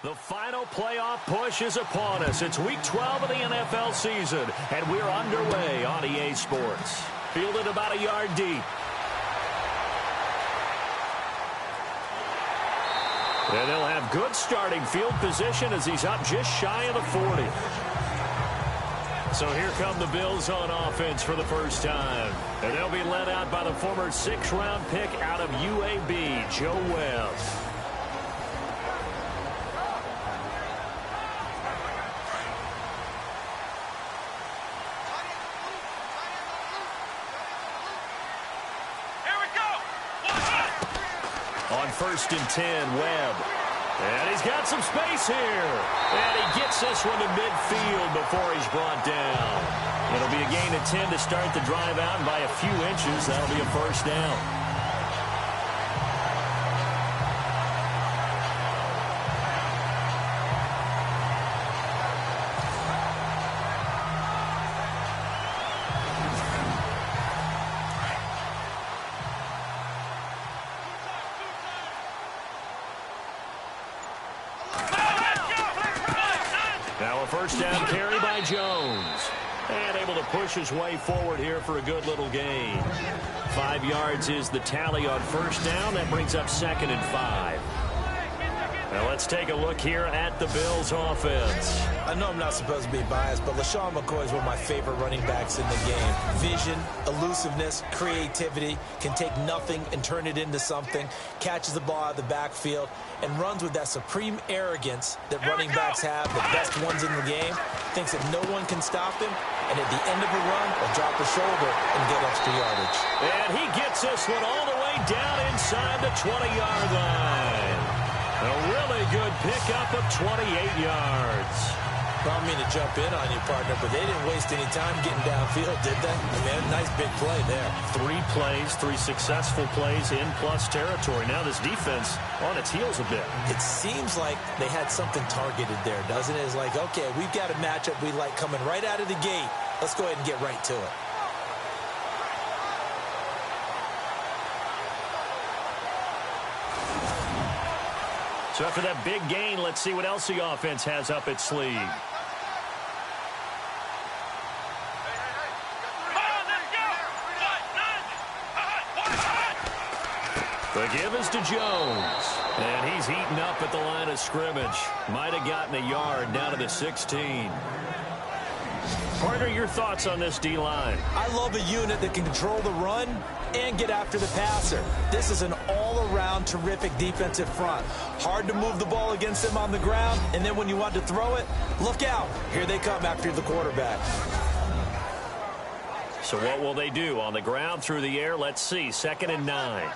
The final playoff push is upon us. It's Week 12 of the NFL season, and we're underway on EA Sports. Fielded about a yard deep. And they'll have good starting field position as he's up just shy of the 40. So here come the Bills on offense for the first time. And they'll be led out by the former 6th-round pick out of UAB, Joe Webb. On 1st and 10, Webb. And he's got some space here. And he gets this one to midfield before he's brought down. It'll be a gain of 10 to start the drive out, and by a few inches, that'll be a first down. Now a first down carry by Jones. And able to push his way forward here for a good little gain. 5 yards is the tally on first down. That brings up 2nd and 5. Now let's take a look here at the Bills offense. I know I'm not supposed to be biased, but LaShawn McCoy is one of my favorite running backs in the game. Vision, elusiveness, creativity, can take nothing and turn it into something, catches the ball out of the backfield, and runs with that supreme arrogance that running backs have, the best ones in the game, thinks that no one can stop him, and at the end of a run, will drop a shoulder and get extra yardage. And he gets this one all the way down inside the 20-yard line. A really good pickup of 28 yards. I don't mean to jump in on you, partner, but they didn't waste any time getting downfield, did they? I mean, nice big play there. 3 plays, 3 successful plays in plus territory. Now this defense on its heels a bit. It seems like they had something targeted there, doesn't it? It's like, okay, we've got a matchup we like coming right out of the gate. Let's go ahead and get right to it. So after that big gain, let's see what else the offense has up its sleeve. The give is to Jones. And he's heating up at the line of scrimmage. Might have gotten a yard down to the 16. Partner, your thoughts on this D-line? I love a unit that can control the run and get after the passer. This is an all-around terrific defensive front. Hard to move the ball against them on the ground, and then when you want to throw it, look out. Here they come after the quarterback. So what will they do? On the ground, through the air, let's see. 2nd and 9.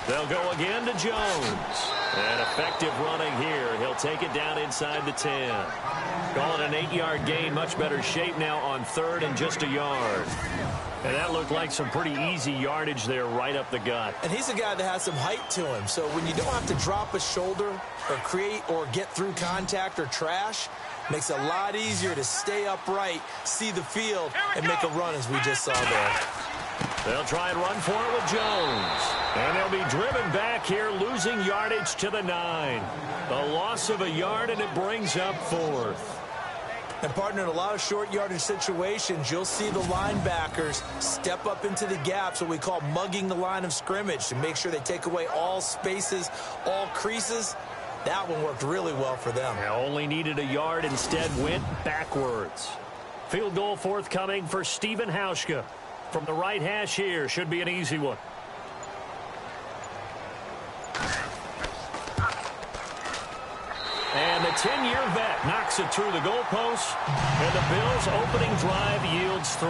They'll go again to Jones. And effective running here. He'll take it down inside the 10. Call it an 8-yard gain. Much better shape now on 3rd and just a yard. And that looked like some pretty easy yardage there right up the gut. And he's a guy that has some height to him. So when you don't have to drop a shoulder or create or get through contact or trash, makes it a lot easier to stay upright, see the field, and make a run as we just saw there. They'll try and run for it with Jones. And they'll be driven back here, losing yardage to the 9. A loss of a yard, and it brings up 4th. And, partner, in a lot of short yardage situations, you'll see the linebackers step up into the gaps, what we call mugging the line of scrimmage, to make sure they take away all spaces, all creases. That one worked really well for them. They only needed a yard, instead went backwards. Field goal forthcoming for Stephen Hauschka. From the right hash here, should be an easy one. And the 10-year vet knocks it through the goalpost, and the Bills' opening drive yields 3.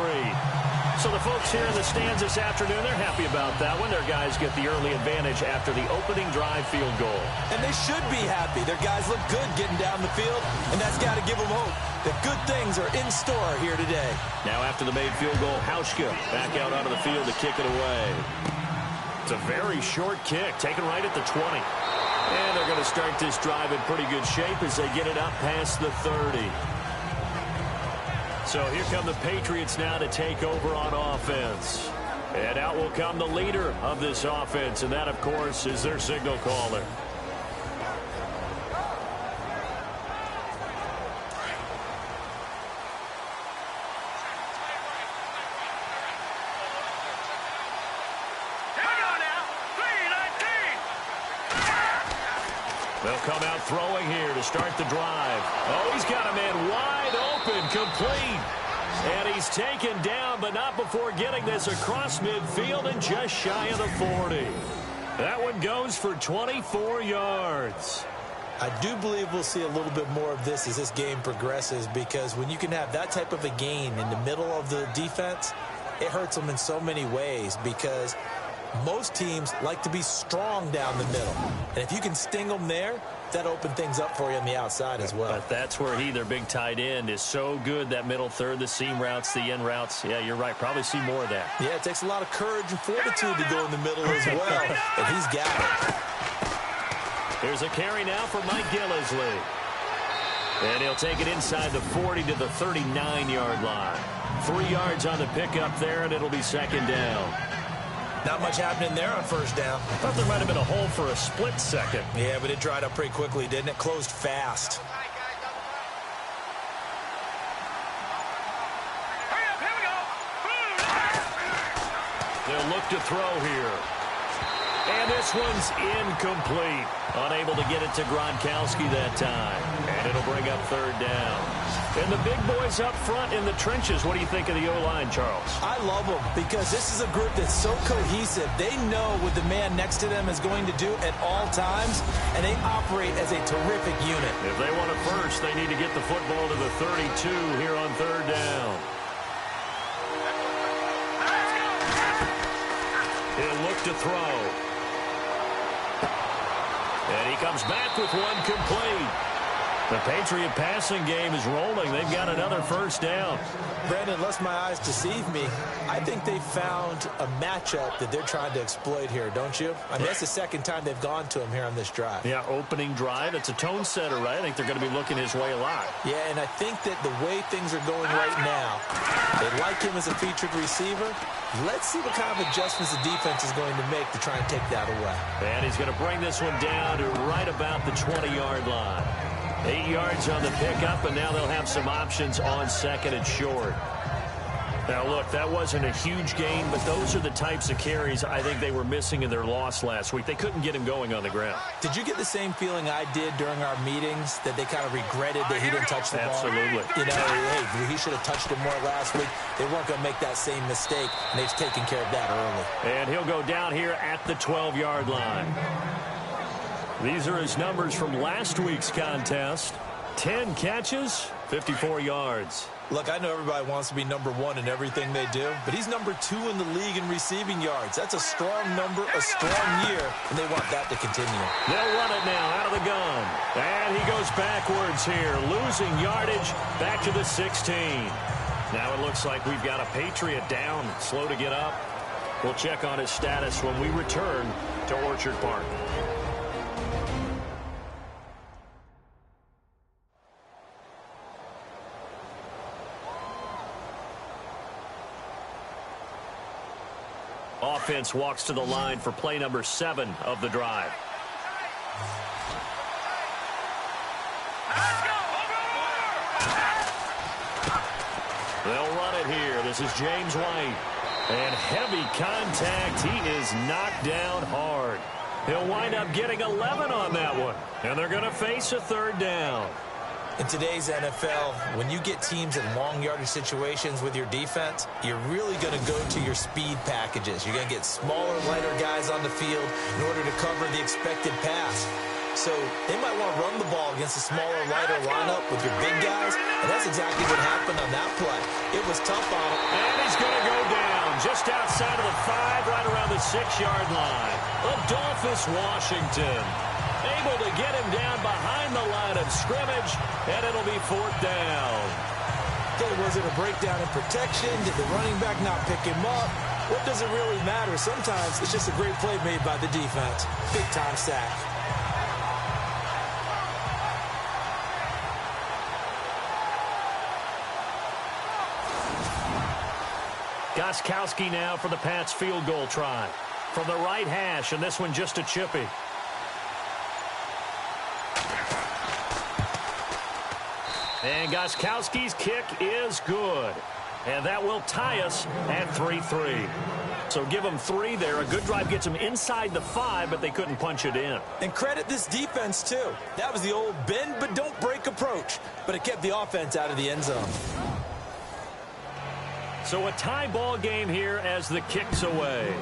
So the folks here in the stands this afternoon, they're happy about that one. Their guys get the early advantage after the opening drive field goal. And they should be happy. Their guys look good getting down the field, and that's got to give them hope that good things are in store here today. Now after the made field goal, Hauschka back out onto the field to kick it away. It's a very short kick, taken right at the 20. And they're going to start this drive in pretty good shape as they get it up past the 30. So here come the Patriots now to take over on offense. And out will come the leader of this offense, and that, of course, is their signal caller. They'll come out throwing here to start the drive. Oh, he's got a man wide open, complete. And he's taken down, but not before getting this across midfield and just shy of the 40. That one goes for 24 yards. I do believe we'll see a little bit more of this as this game progresses, because when you can have that type of a gain in the middle of the defense, it hurts them in so many ways, because most teams like to be strong down the middle. And if you can sting them there, that opens things up for you on the outside as well. But that's where their big tight end, is so good, that middle third, the seam routes, the in routes. Yeah, you're right. Probably see more of that. Yeah, it takes a lot of courage and fortitude to go in the middle as well. And he's got it. Here's a carry now for Mike Gillisley. And he'll take it inside the 40 to the 39-yard line. 3 yards on the pickup there, and it'll be second down. Not much happening there on first down. I thought there might have been a hole for a split second. Yeah, but it dried up pretty quickly, didn't it? Closed fast. They'll look to throw here. And this one's incomplete. Unable to get it to Gronkowski that time. And it'll bring up third down. And the big boys up front in the trenches. What do you think of the O-line, Charles? I love them, because this is a group that's so cohesive. They know what the man next to them is going to do at all times, and they operate as a terrific unit. If they want it first, they need to get the football to the 32 here on third down. He'll look to throw. And he comes back with one complete. The Patriot passing game is rolling. They've got another first down. Brandon, unless my eyes deceive me, I think they found a matchup that they're trying to exploit here, don't you? I mean, that's the second time they've gone to him here on this drive. Yeah, opening drive. It's a tone setter, right? I think they're going to be looking his way a lot. Yeah, and I think that the way things are going right now, they like him as a featured receiver. Let's see what kind of adjustments the defense is going to make to try and take that away. And he's going to bring this one down to right about the 20-yard line. 8 yards on the pickup, and now they'll have some options on second and short. Now, look, that wasn't a huge gain, but those are the types of carries I think they were missing in their loss last week. They couldn't get him going on the ground. Did you get the same feeling I did during our meetings, that they kind of regretted that he didn't touch the ball? Absolutely. You know, hey, he should have touched it more last week. They weren't going to make that same mistake, and they've taken care of that early. And he'll go down here at the 12-yard line. These are his numbers from last week's contest. 10 catches, 54 yards. Look, I know everybody wants to be number one in everything they do, but he's number 2 in the league in receiving yards. That's a strong number, a strong year, and they want that to continue. They'll run it now out of the gun. And he goes backwards here, losing yardage back to the 16. Now it looks like we've got a Patriot down, slow to get up. We'll check on his status when we return to Orchard Park. Offense walks to the line for play number 7 of the drive. They'll run it here. This is James White. And heavy contact. He is knocked down hard. He'll wind up getting 11 on that one. And they're going to face a third down. In today's NFL, when you get teams in long yardage situations with your defense, you're really going to go to your speed packages. You're going to get smaller, lighter guys on the field in order to cover the expected pass. So they might want to run the ball against a smaller, lighter lineup with your big guys, and that's exactly what happened on that play. It was tough on him. And he's going to go down just outside of the 5, right around the 6-yard line. Adolphus Washington able to get him down behind the line of scrimmage, and it'll be 4th down. Was it a breakdown in protection? Did the running back not pick him up? What does it really matter? Sometimes it's just a great play made by the defense. Big-time sack. Gostkowski now for the Pats field goal try. From the right hash, and this one just a chippy. And Gostkowski's kick is good. And that will tie us at 3-3. So give them 3 there. A good drive gets them inside the 5, but they couldn't punch it in. And credit this defense, too. That was the old bend but don't break approach. But it kept the offense out of the end zone. So a tie ball game here as the kick's away.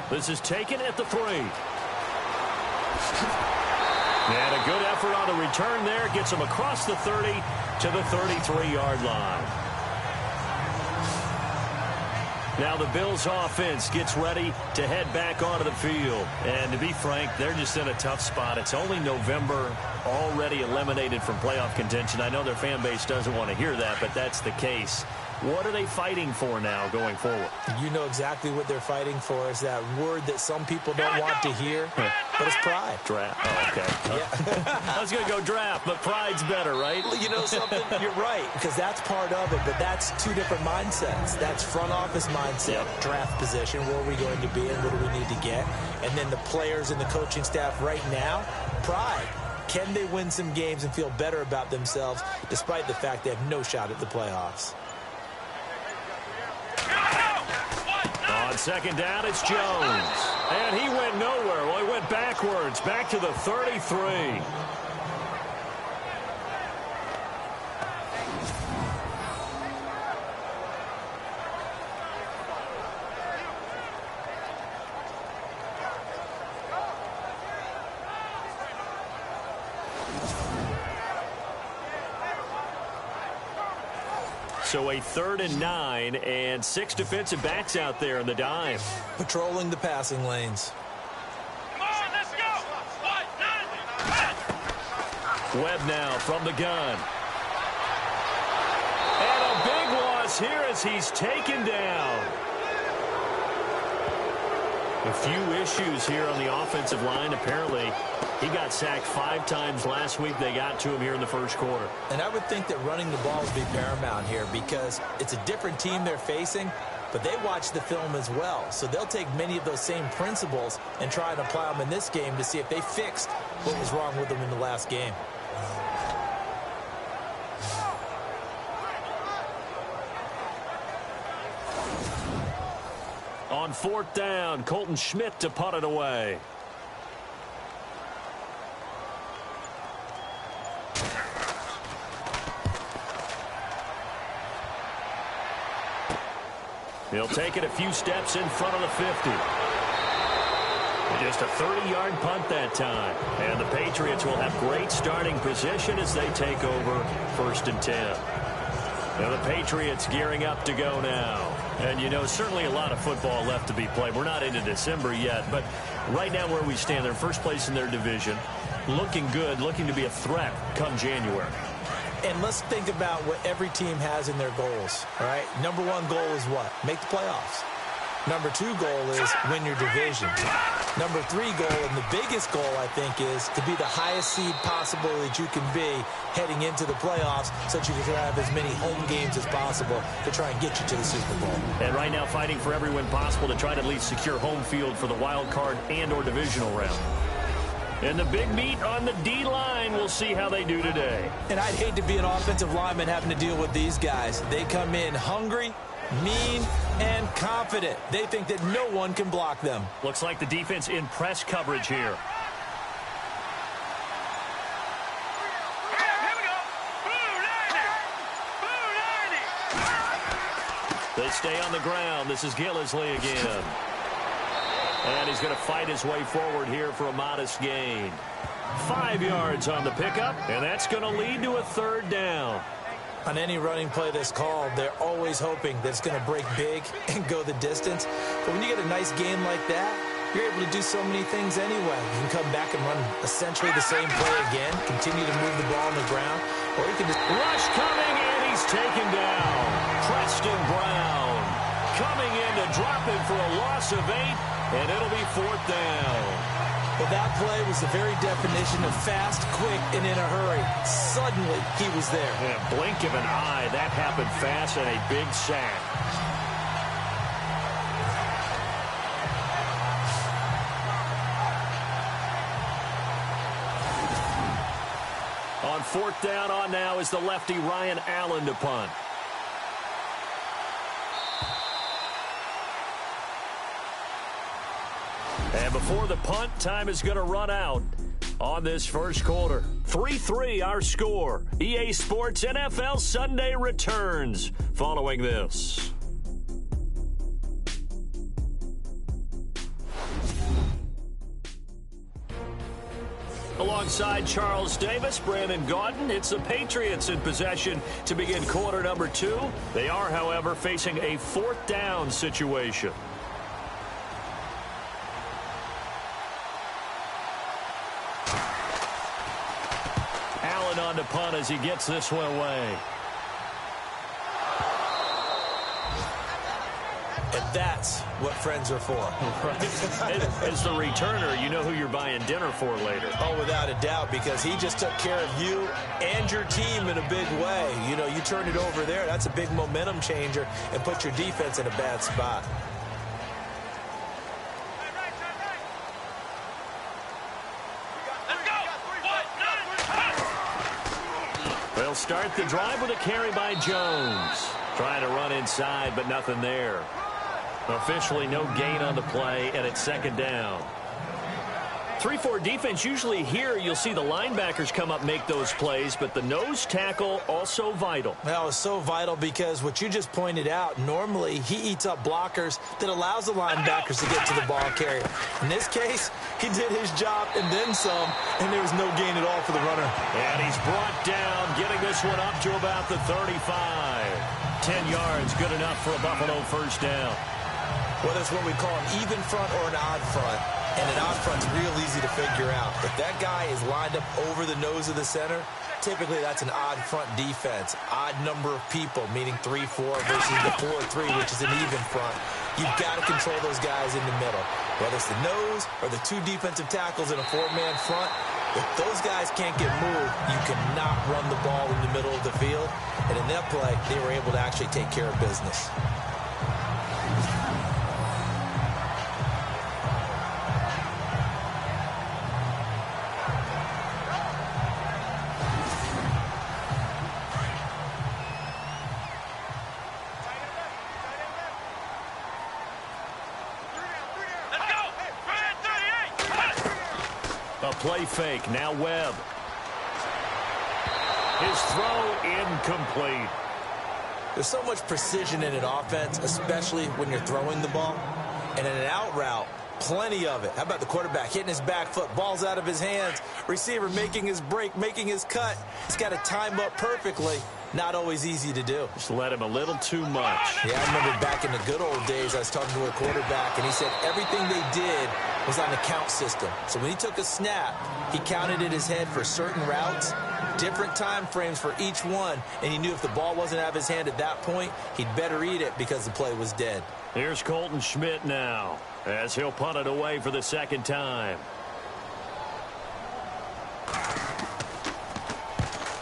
This is taken at the 3. And a good effort on the return there. Gets him across the 30 to the 33-yard line. Now the Bills offense gets ready to head back onto the field. And to be frank, they're just in a tough spot. It's only November, already eliminated from playoff contention. I know their fan base doesn't want to hear that, but that's the case. What are they fighting for now going forward? You know exactly what they're fighting for. Is that word that some people don't want to hear, but it's pride. Draft. Oh, okay. Yeah. I was going to go draft, but pride's better, right? Well, you know something? You're right, because that's part of it, but that's 2 different mindsets. That's front office mindset, draft position, where are we going to be and what do we need to get? And then the players and the coaching staff right now, pride. Can they win some games and feel better about themselves despite the fact they have no shot at the playoffs? On second down, it's Jones. And he went nowhere. Well, he went backwards, back to the 33. So a 3rd and 9 and 6 defensive backs out there in the dime. Patrolling the passing lanes. Come on, let's go. Webb now from the gun. And a big loss here as he's taken down. A few issues here on the offensive line. Apparently, he got sacked 5 times last week. They got to him here in the first quarter. And I would think that running the ball would be paramount here because it's a different team they're facing, but they watch the film as well. So they'll take many of those same principles and try and apply them in this game to see if they fixed what was wrong with them in the last game. On 4th down, Colton Schmidt to punt it away. He'll take it a few steps in front of the 50. Just a 30-yard punt that time. And the Patriots will have great starting position as they take over 1st and 10. Now the Patriots gearing up to go now. And, you know, certainly a lot of football left to be played. We're not into December yet, but right now where we stand, they're first place in their division. Looking good, looking to be a threat come January. And let's think about what every team has in their goals, all right? Number 1 goal is what? Make the playoffs. Number 2 goal is win your division. Number 3 goal, and the biggest goal, I think, is to be the highest seed possible that you can be heading into the playoffs so that you can have as many home games as possible to try and get you to the Super Bowl. And right now fighting for every win possible to try to at least secure home field for the wild card and or divisional round. And the big meat on the D-line, we'll see how they do today. And I'd hate to be an offensive lineman having to deal with these guys. They come in hungry, mean, and confident. They think that no one can block them. Looks like the defense in press coverage here. They stay on the ground. This is Gillisley again. And he's going to fight his way forward here for a modest gain. 5 yards on the pickup, and that's going to lead to a 3rd down. On any running play that's called, they're always hoping that it's going to break big and go the distance. But when you get a nice game like that, you're able to do so many things anyway. You can come back and run essentially the same play again, continue to move the ball on the ground, or you can just... Rush coming, and he's taken down. Preston Brown coming in to drop it for a loss of 8. And it'll be 4th down. Well, that play was the very definition of fast, quick, and in a hurry. Suddenly, he was there. Yeah, blink of an eye. That happened fast and a big sack. On fourth down on now is the lefty Ryan Allen to punt. And before the punt, time is going to run out on this first quarter. 3-3 our score. EA Sports NFL Sunday returns following this. Alongside Charles Davis, Brandon Gaudin, it's the Patriots in possession to begin quarter number 2. They are, however, facing a fourth down situation. Allen on to punt as he gets this one away. And that's what friends are for. Right. As the returner, you know who you're buying dinner for later. Oh, without a doubt, because he just took care of you and your team in a big way. You know, you turned it over there. That's a big momentum changer and put your defense in a bad spot. They'll start the drive with a carry by Jones. Trying to run inside, but nothing there. Officially no gain on the play, and it's second down. 3-4 defense, usually here you'll see the linebackers come up make those plays, but the nose tackle also vital. Well, it's so vital because what you just pointed out, normally he eats up blockers that allows the linebackers to get to the ball carrier. In this case, he did his job and then some, and there was no gain at all for the runner. And he's brought down, getting this one up to about the 35. 10 yards, good enough for a Buffalo first down. Whether it's what we call an even front or an odd front, and an odd front's real easy to figure out. If that guy is lined up over the nose of the center, typically that's an odd front defense. Odd number of people, meaning 3-4 versus the 4-3, which is an even front. You've got to control those guys in the middle. Whether it's the nose or the two defensive tackles in a four-man front, if those guys can't get moved, you cannot run the ball in the middle of the field. And in that play, they were able to actually take care of business. Play fake, now Webb. His throw incomplete. There's so much precision in an offense, especially when you're throwing the ball. And in an out route, plenty of it. How about the quarterback hitting his back foot, ball's out of his hands, receiver making his break, making his cut. He's got to time up perfectly. Not always easy to do. Just let him a little too much. Yeah, I remember back in the good old days, I was talking to a quarterback, and he said everything they did was on the count system. So when he took a snap, he counted in his head for certain routes, different time frames for each one, and he knew if the ball wasn't out of his hand at that point, he'd better eat it because the play was dead. Here's Colton Schmidt now, as he'll punt it away for the second time.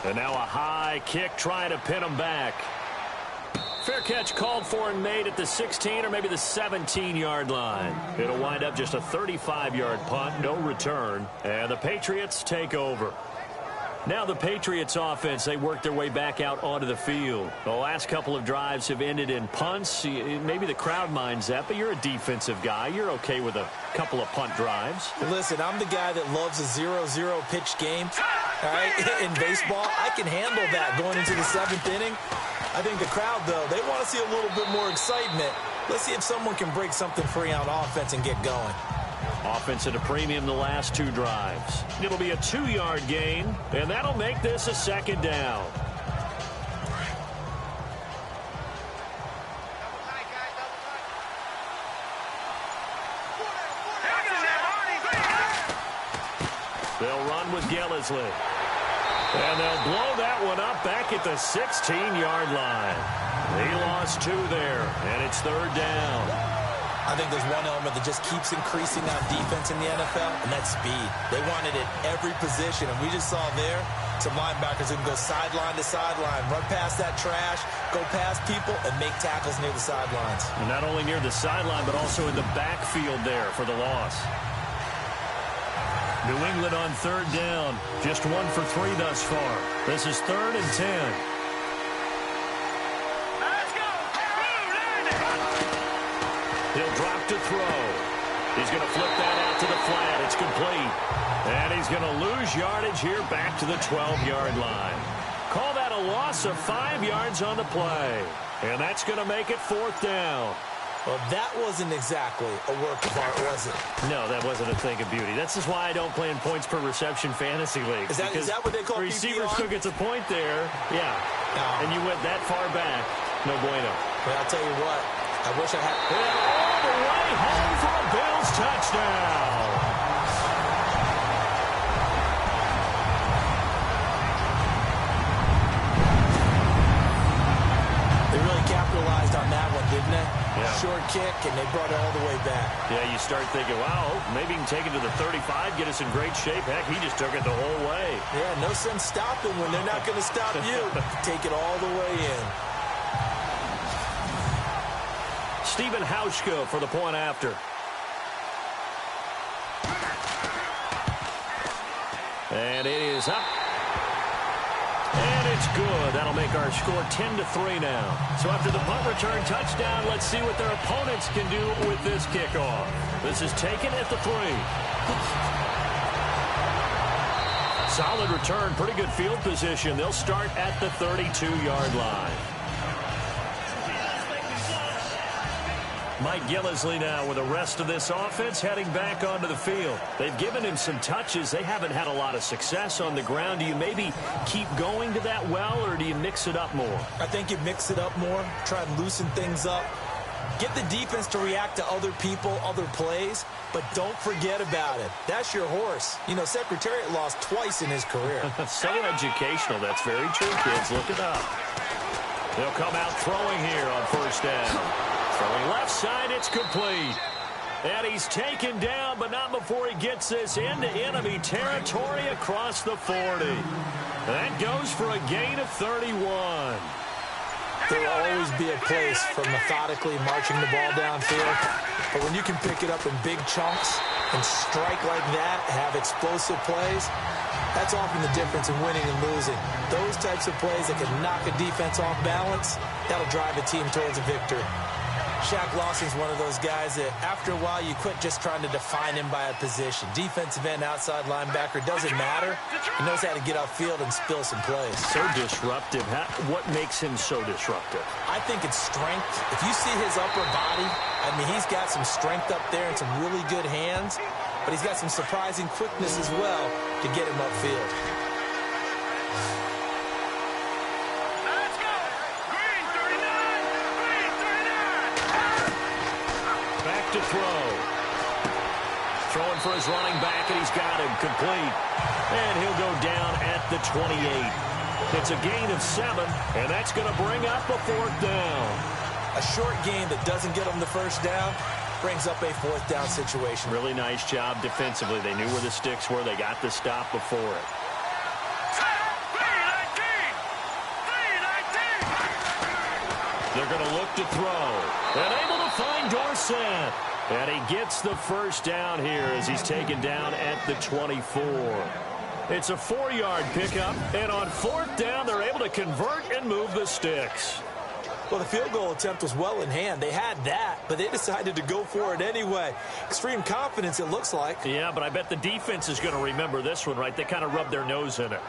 And now a high kick trying to pin him back. Fair catch called for and made at the 16 or maybe the 17-yard line. It'll wind up just a 35-yard punt, no return, and the Patriots take over. Now the Patriots offense, they work their way back out onto the field. The last couple of drives have ended in punts. Maybe the crowd minds that, but you're a defensive guy. You're okay with a couple of punt drives. Listen, I'm the guy that loves a 0-0 pitch game. All right, in baseball, I can handle that going into the 7th inning. I think the crowd, though, they want to see a little bit more excitement. Let's see if someone can break something free on offense and get going. Offense at a premium the last two drives. It'll be a 2-yard gain, and that'll make this a second down. They'll run with Gillisley. And they'll blow that one up back at the 16-yard line. He lost 2 there, and it's third down. I think there's one element that just keeps increasing on defense in the NFL, and that's speed. They want it at every position, and we just saw there some linebackers who can go sideline to sideline, run past that trash, go past people, and make tackles near the sidelines. And not only near the sideline, but also in the backfield there for the loss. New England on third down. Just 1 for 3 thus far. This is 3rd and 10. Let's go. He'll drop to throw. He's going to flip that out to the flat. It's complete. And he's going to lose yardage here back to the 12-yard line. Call that a loss of 5 yards on the play. And that's going to make it 4th down. Well, that wasn't exactly a work of art, was it? No, that wasn't a thing of beauty. That's just why I don't play in points per reception fantasy leagues. Is that what they call receivers PPR? still gets a point there. Yeah. No. And you went that far back. No bueno. But I'll tell you what, I wish I had... And all the way home for a Bills touchdown. They really capitalized on that one, didn't they? Yeah. Short kick, and they brought it all the way back. Yeah, you start thinking, wow, maybe he can take it to the 35, get us in great shape. Heck, he just took it the whole way. Yeah, no sense stopping when they're not going to stop you. Take it all the way in. Stephen Hauschka for the point after. And it is up. And it's good. That'll make our score 10-3 now. So after the punt return touchdown, let's see what their opponents can do with this kickoff. This is taken at the 3. Solid return, pretty good field position. They'll start at the 32-yard line. Mike Gillislee now with the rest of this offense heading back onto the field. They've given him some touches. They haven't had a lot of success on the ground. Do you maybe keep going to that well, or do you mix it up more? I think you mix it up more, try and loosen things up. Get the defense to react to other people, other plays, but don't forget about it. That's your horse. You know, Secretariat lost twice in his career. So educational. That's very true, kids. Look it up. They'll come out throwing here on first down. Throwing left side, it's complete. And he's taken down, but not before he gets this into enemy territory across the 40. That goes for a gain of 31. There will always be a place for methodically marching the ball downfield. But when you can pick it up in big chunks and strike like that, have explosive plays, that's often the difference in winning and losing. Those types of plays that can knock a defense off balance, that'll drive a team towards a victory. Shaq Lawson's one of those guys that after a while you quit just trying to define him by a position. Defensive end, outside linebacker, doesn't matter. He knows how to get upfield and spill some plays. So disruptive. What makes him so disruptive? I think it's strength. If you see his upper body, I mean, he's got some strength up there and some really good hands, but he's got some surprising quickness as well to get him upfield. To throw. Throwing for his running back, and he's got him complete. And he'll go down at the 28. It's a gain of 7, and that's going to bring up a 4th down. A short gain that doesn't get him the first down brings up a 4th down situation. Really nice job defensively. They knew where the sticks were. They got the stop before it. They're going to look to throw. And able to find Dorsett. And he gets the first down here as he's taken down at the 24. It's a 4-yard pickup. And on 4th down, they're able to convert and move the sticks. Well, the field goal attempt was well in hand. They had that, but they decided to go for it anyway. Extreme confidence, it looks like. Yeah, but I bet the defense is going to remember this one, right? They kind of rubbed their nose in it.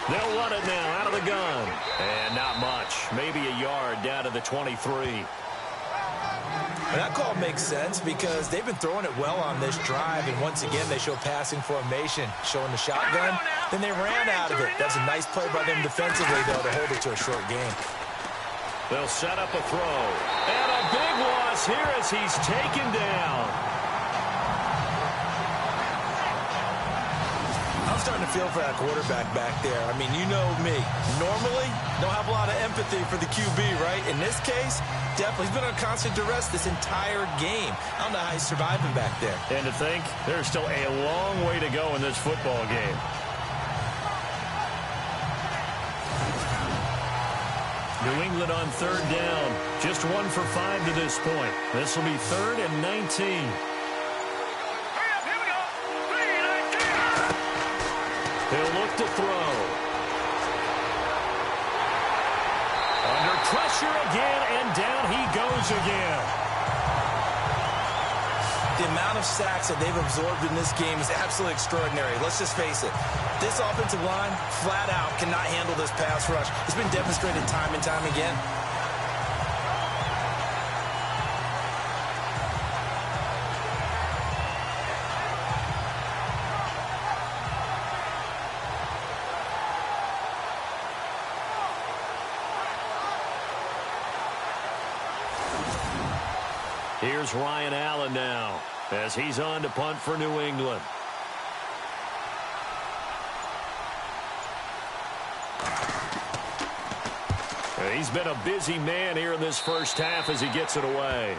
They'll run it now out of the gun. And not much. Maybe a yard down to the 23. And that call makes sense because they've been throwing it well on this drive, and once again they show passing formation, showing the shotgun. Then they ran out of it. That's a nice play by them defensively, though, to hold it to a short game. They'll set up a throw. And a big loss here as he's taken down. starting to feel for that quarterback back there. I mean, you know me. Normally, don't have a lot of empathy for the QB, right? In this case, definitely. He's been under constant duress this entire game. I don't know how he's surviving back there. And to think, there's still a long way to go in this football game. New England on third down. Just 1 for 5 to this point. This will be 3rd and 19. He'll look to throw. Under pressure again, and down he goes again. The amount of sacks that they've absorbed in this game is absolutely extraordinary. Let's just face it. This offensive line, flat out, cannot handle this pass rush. It's been demonstrated time and time again. Here's Ryan Allen now as he's on to punt for New England. He's been a busy man here in this first half as he gets it away.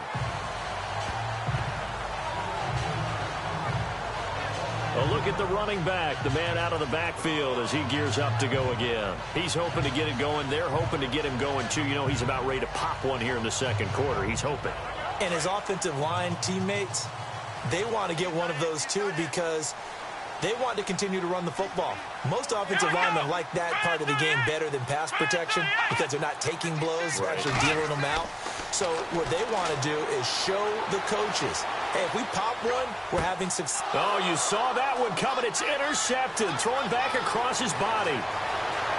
A look at the running back, the man out of the backfield as he gears up to go again. He's hoping to get it going. They're hoping to get him going, too. You know, he's about ready to pop one here in the second quarter. He's hoping. And his offensive line teammates, they want to get one of those, too, because they want to continue to run the football. Most offensive linemen like that part of the game better than pass protection because they're not taking blows, right, actually dealing them out. So what they want to do is show the coaches, hey, if we pop one, we're having success. Oh, you saw that one coming. It's intercepted, thrown back across his body.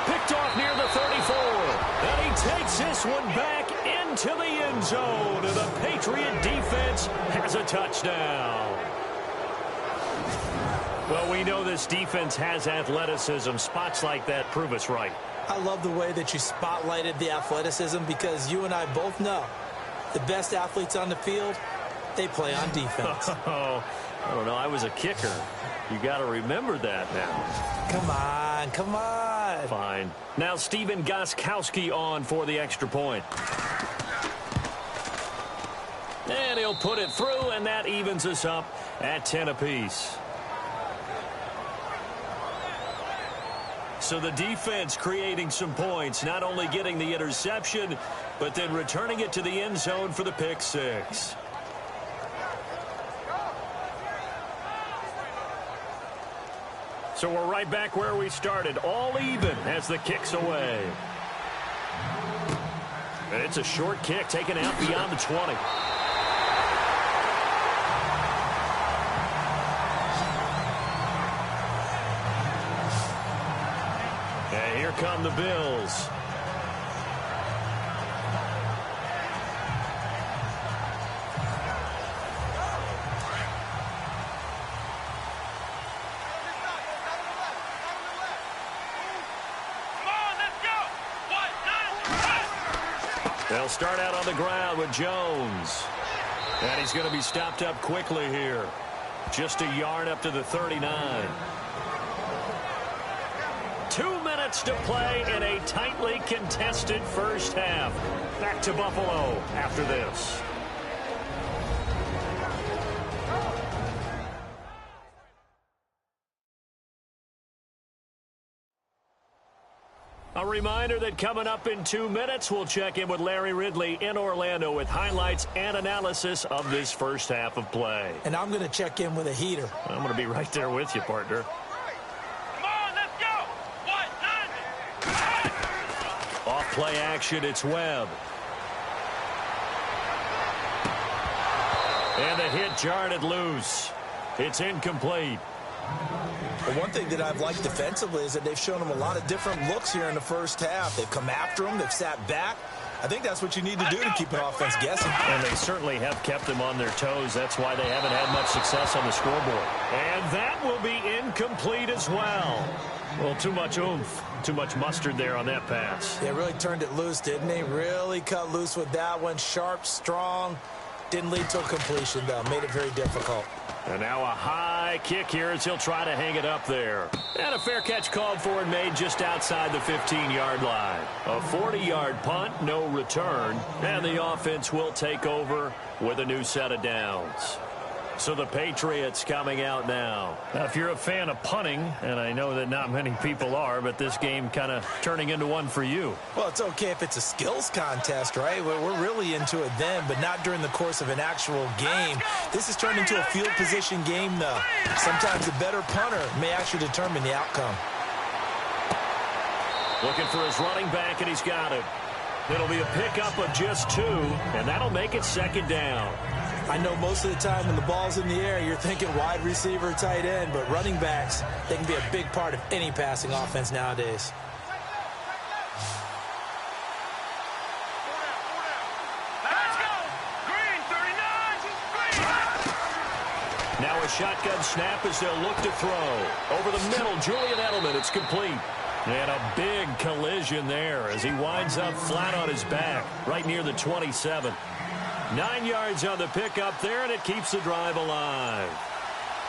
Picked off near the 34. And he takes this one back into the end zone. And the Patriot defense has a touchdown. Well, we know this defense has athleticism. Spots like that prove us right. I love the way that you spotlighted the athleticism because you and I both know the best athletes on the field, they play on defense. Oh, I don't know. I was a kicker. You got to remember that now. Come on, come on. Fine. Now Steven Gostkowski on for the extra point. And he'll put it through, and that evens us up at 10 apiece. So the defense creating some points, not only getting the interception, but then returning it to the end zone for the pick six. So we're right back where we started, all even as the kick's away. And it's a short kick taken out beyond the 20. And here come the Bills. They'll start out on the ground with Jones. And he's going to be stopped up quickly here. Just a yard up to the 39. 2 minutes to play in a tightly contested first half. Back to Buffalo after this. A reminder that coming up in 2 minutes, we'll check in with Larry Ridley in Orlando with highlights and analysis of this first half of play. And I'm going to check in with a heater. I'm going to be right there with you, partner. Come on, let's go. 1-9. Off play action, it's Webb. And the hit jarred it loose. It's incomplete. Well, one thing that I've liked defensively is that they've shown them a lot of different looks here in the first half. They've come after them. They've sat back. I think that's what you need to do to keep an offense guessing. And they certainly have kept them on their toes. That's why they haven't had much success on the scoreboard. And that will be incomplete as well. Well, too much oomph, too much mustard there on that pass. They really turned it loose, didn't they? Really cut loose with that one. Sharp, strong. Didn't lead to a completion, though. Made it very difficult. And now a high kick here as he'll try to hang it up there. And a fair catch called for and made just outside the 15-yard line. A 40-yard punt, no return. And the offense will take over with a new set of downs. So the Patriots coming out now. Now, if you're a fan of punting, and I know that not many people are, but this game kind of turning into one for you. Well, it's okay if it's a skills contest, right? We're really into it then, but not during the course of an actual game. This is turned into a field position game, though. Sometimes a better punter may actually determine the outcome. Looking for his running back, and he's got it. It'll be a pickup of just 2, and that'll make it second down. I know most of the time when the ball's in the air, you're thinking wide receiver, tight end, but running backs, they can be a big part of any passing offense nowadays. Let's go. Green, 39. Green. Now a shotgun snap as they'll look to throw. Over the middle, Julian Edelman, it's complete. And a big collision there as he winds up flat on his back, right near the 27. 9 yards on the pickup there, and it keeps the drive alive.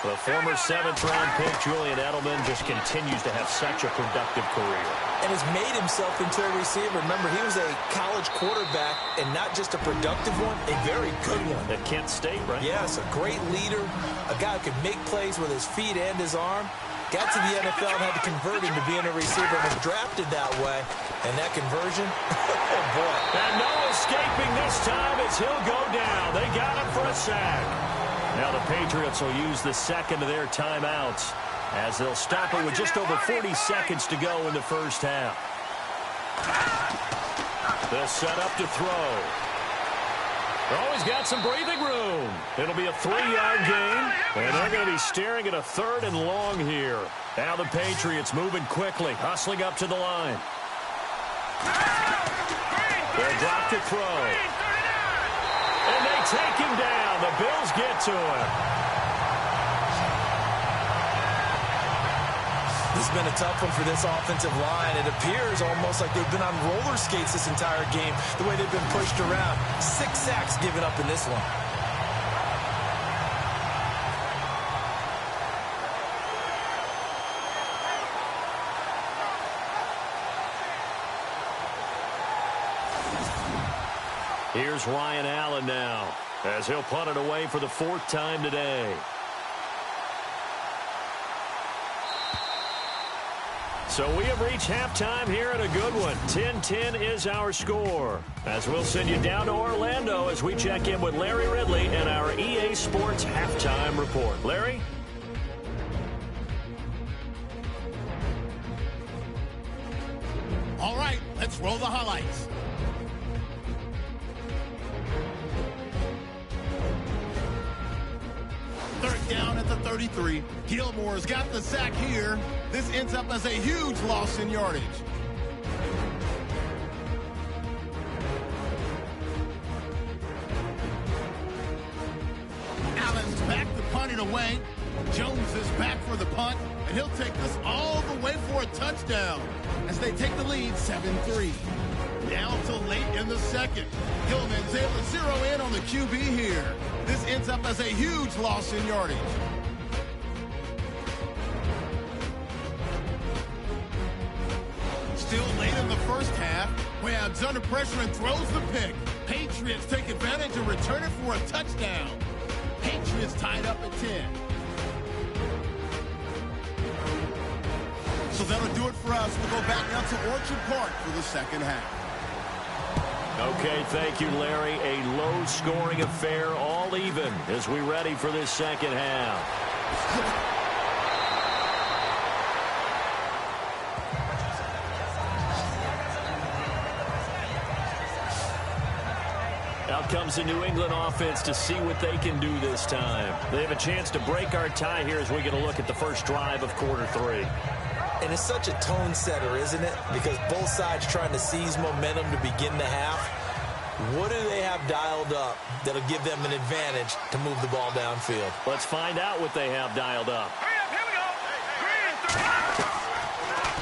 The former 7th-round pick, Julian Edelman, just continues to have such a productive career. And has made himself into a receiver. Remember, he was a college quarterback, and not just a productive one, a very good one. At Kent State, right? Yes, a great leader, a guy who could make plays with his feet and his arm. Got to the NFL and had to convert him to being a receiver and was drafted that way. And that conversion, oh boy. And no escaping this time as he'll go down. They got him for a sack. Now the Patriots will use the second of their timeouts as they'll stop it with just over 40 seconds to go in the first half. They'll set up to throw. Always got some breathing room. It'll be a 3-yard gain, and they're going to be staring at a 3rd and long here. Now the Patriots moving quickly, hustling up to the line. They'll drop to throw. And they take him down. The Bills get to him. This has been a tough one for this offensive line. It appears almost like they've been on roller skates this entire game, the way they've been pushed around. 6 sacks given up in this one. Here's Ryan Allen now as he'll punt it away for the 4th time today. So we have reached halftime here at a good one. 10-10 is our score. As we'll send you down to Orlando as we check in with Larry Ridley and our EA Sports Halftime Report. Larry? All right, let's roll the highlights. Third down at the 33. Gilmore's got the sack here. This ends up as a huge loss in yardage. Allen's back to punt it away. Jones is back for the punt, and he'll take this all the way for a touchdown as they take the lead 7-3. Down till late in the second. Gilman's able to zero in on the QB here. This ends up as a huge loss in yardage. Still late in the first half. Webb's under pressure and throws the pick. Patriots take advantage and return it for a touchdown. Patriots tied up at 10. So that'll do it for us. We'll go back down to Orchard Park for the second half. Okay, thank you, Larry. A low-scoring affair, all even, as we ready for this second half. Out comes the New England offense to see what they can do this time. They have a chance to break our tie here as we get a look at the first drive of quarter 3. And it's such a tone setter, isn't it? Because both sides trying to seize momentum to begin the half. What do they have dialed up that'll give them an advantage to move the ball downfield? Let's find out what they have dialed up. Hurry up, here we go. Green,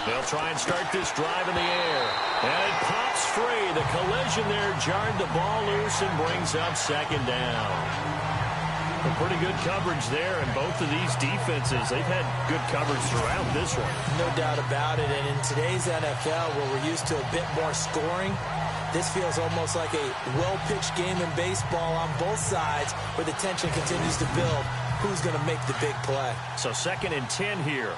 39. They'll try and start this drive in the air. And it pops free. The collision there jarred the ball loose and brings up second down. A pretty good coverage there, and both of these defenses, they've had good coverage throughout this one. No doubt about it, and in today's NFL, where we're used to a bit more scoring, this feels almost like a well-pitched game in baseball on both sides, where the tension continues to build. Who's going to make the big play? So 2nd and 10 here.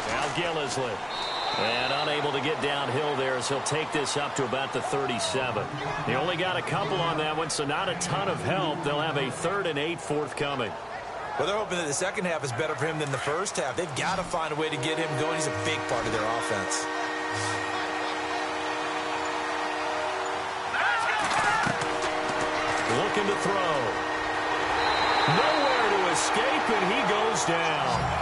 Now Gillisley. And unable to get downhill there as he'll take this up to about the 37. He only got a couple on that one, so not a ton of help. They'll have a 3rd and 8 forthcoming. Well, they're hoping that the second half is better for him than the first half. They've got to find a way to get him going. He's a big part of their offense. Looking to throw. Nowhere to escape, and he goes down.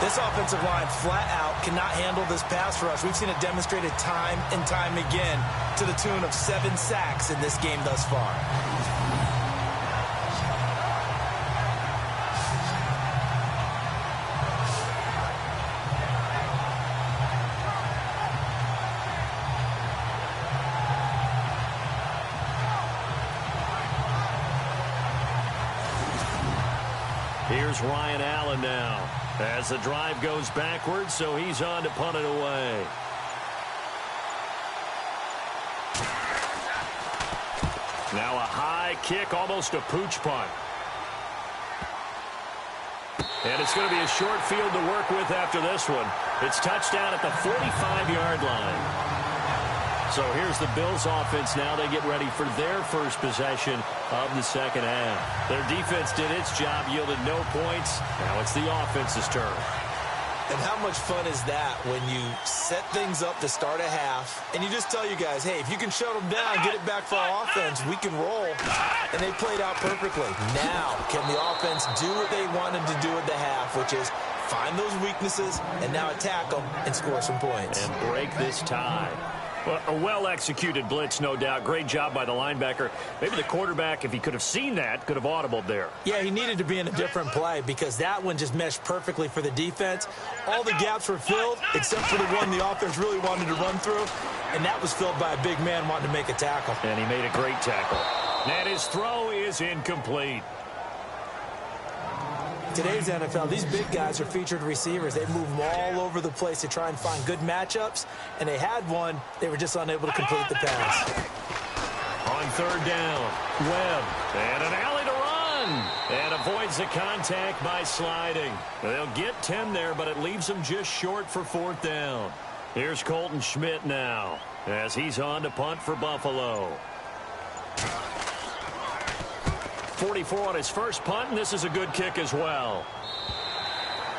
This offensive line flat out cannot handle this pass rush. We've seen it demonstrated time and time again to the tune of 7 sacks in this game thus far. Here's Ryan Allen now as the drive goes backwards, so he's on to punt it away. Now a high kick, almost a pooch punt. And it's going to be a short field to work with after this one. It's touchdown at the 45-yard line. So here's the Bills offense now. They get ready for their first possession of the second half. Their defense did its job, yielded no points. Now it's the offense's turn. And how much fun is that when you set things up to start a half and you just tell you guys, hey, if you can shut them down, get it back for our offense, we can roll. And they played out perfectly. Now, can the offense do what they wanted to do at the half, which is find those weaknesses and now attack them and score some points. And break this tie. Well, a well-executed blitz, no doubt. Great job by the linebacker. Maybe the quarterback, if he could have seen that, could have audibled there. Yeah, he needed to be in a different play because that one just meshed perfectly for the defense. All the gaps were filled except for the one the offense really wanted to run through, and that was filled by a big man wanting to make a tackle. And he made a great tackle. And his throw is incomplete. Today's NFL, these big guys are featured receivers. They move them all over the place to try and find good matchups, and they had one. They were just unable to complete the pass. On 3rd down, Webb, and an alley to run, and avoids the contact by sliding. They'll get 10 there, but it leaves them just short for 4th down. Here's Colton Schmidt now, as he's on to punt for Buffalo. 44 on his first punt, and this is a good kick as well.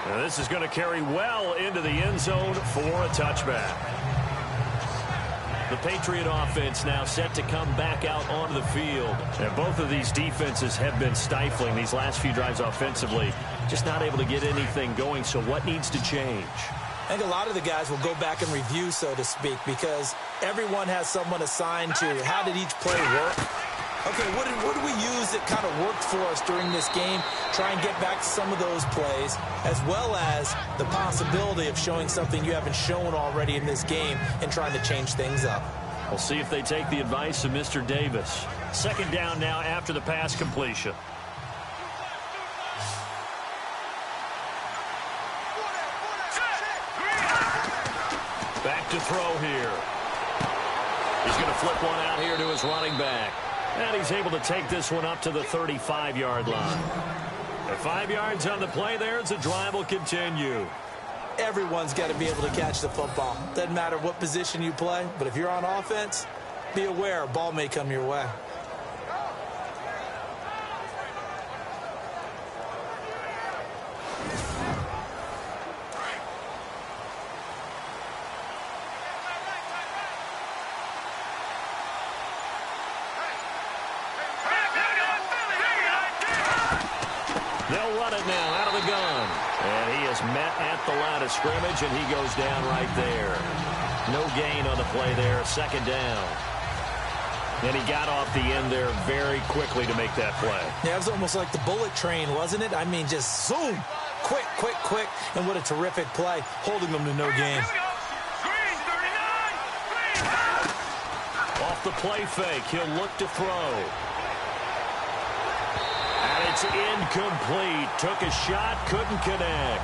Now this is going to carry well into the end zone for a touchback. The Patriot offense now set to come back out onto the field. And both of these defenses have been stifling these last few drives offensively. Just not able to get anything going, so what needs to change? I think a lot of the guys will go back and review, so to speak, because everyone has someone assigned to how did each play work. Okay, what do we use that kind of worked for us during this game? Try and get back to some of those plays, as well as the possibility of showing something you haven't shown already in this game and trying to change things up. We'll see if they take the advice of Mr. Davis. 2nd down now after the pass completion. Back to throw here. He's going to flip one out here to his running back. And he's able to take this one up to the 35-yard line. At 5 yards on the play there, as the drive will continue. Everyone's got to be able to catch the football. Doesn't matter what position you play, but if you're on offense, be aware a ball may come your way. They'll run it now out of the gun. And he is met at the line of scrimmage, and he goes down right there. No gain on the play there. 2nd down. And he got off the end there very quickly to make that play. Yeah, it was almost like the bullet train, wasn't it? I mean, just zoom. Quick, quick, quick. And what a terrific play, holding them to no gain. Green, 39. Green. Off the play fake, he'll look to throw. And it's incomplete. Took a shot, couldn't connect.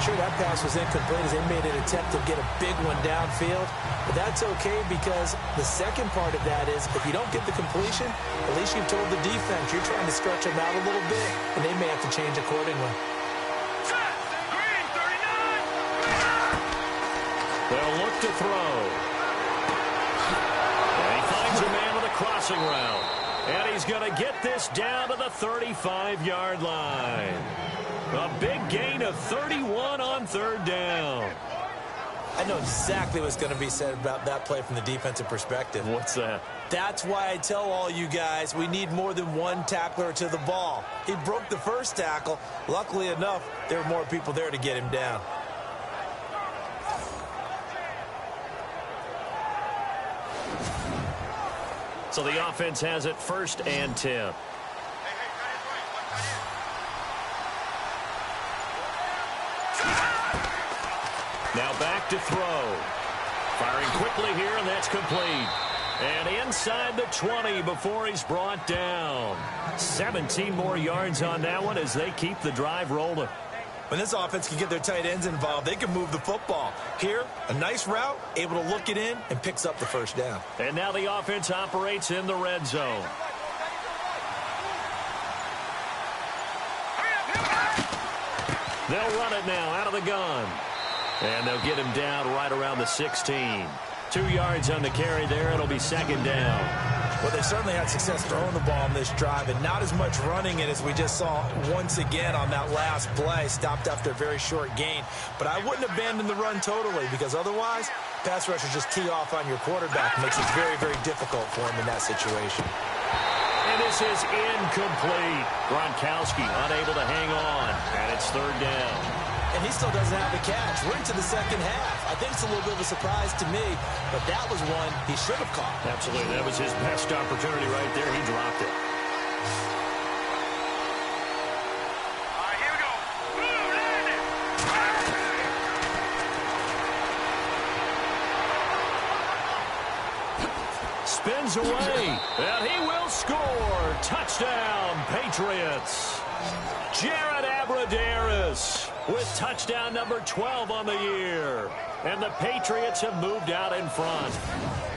Sure, that pass was incomplete as they made an attempt to get a big one downfield. But that's okay because the second part of that is if you don't get the completion, at least you've told the defense you're trying to stretch them out a little bit, and they may have to change accordingly. Green, 39. They'll look to throw. And he finds a man with a crossing route. And he's going to get this down to the 35-yard line. A big gain of 31 on third down. I know exactly what's going to be said about that play from the defensive perspective. What's that? That's why I tell all you guys we need more than one tackler to the ball. He broke the first tackle. Luckily enough, there were more people there to get him down. So the offense has it 1st and 10. Now back to throw. Firing quickly here, and that's complete. And inside the 20 before he's brought down. 17 more yards on that one as they keep the drive rolling. When this offense can get their tight ends involved, they can move the football. Here, a nice route, able to look it in, and picks up the first down. And now the offense operates in the red zone. They'll run it now out of the gun. And they'll get him down right around the 16. 2 yards on the carry there. It'll be 2nd down. Well, they certainly had success throwing the ball in this drive, and not as much running it as we just saw once again on that last play. Stopped after a very short gain. But I wouldn't abandon the run totally, because otherwise, pass rushers just tee off on your quarterback. Makes it very, very difficult for him in that situation. And this is incomplete. Gronkowski unable to hang on, and it's 3rd down. And he still doesn't have a catch. We're into the second half. I think it's a little bit of a surprise to me, but that was one he should have caught. Absolutely. That was his best opportunity right there. He dropped it. All right, here we go. Blue, landing. Spins away, and he will score. Touchdown, Patriots. Jared Abbrederis with touchdown number 12 on the year. And the Patriots have moved out in front.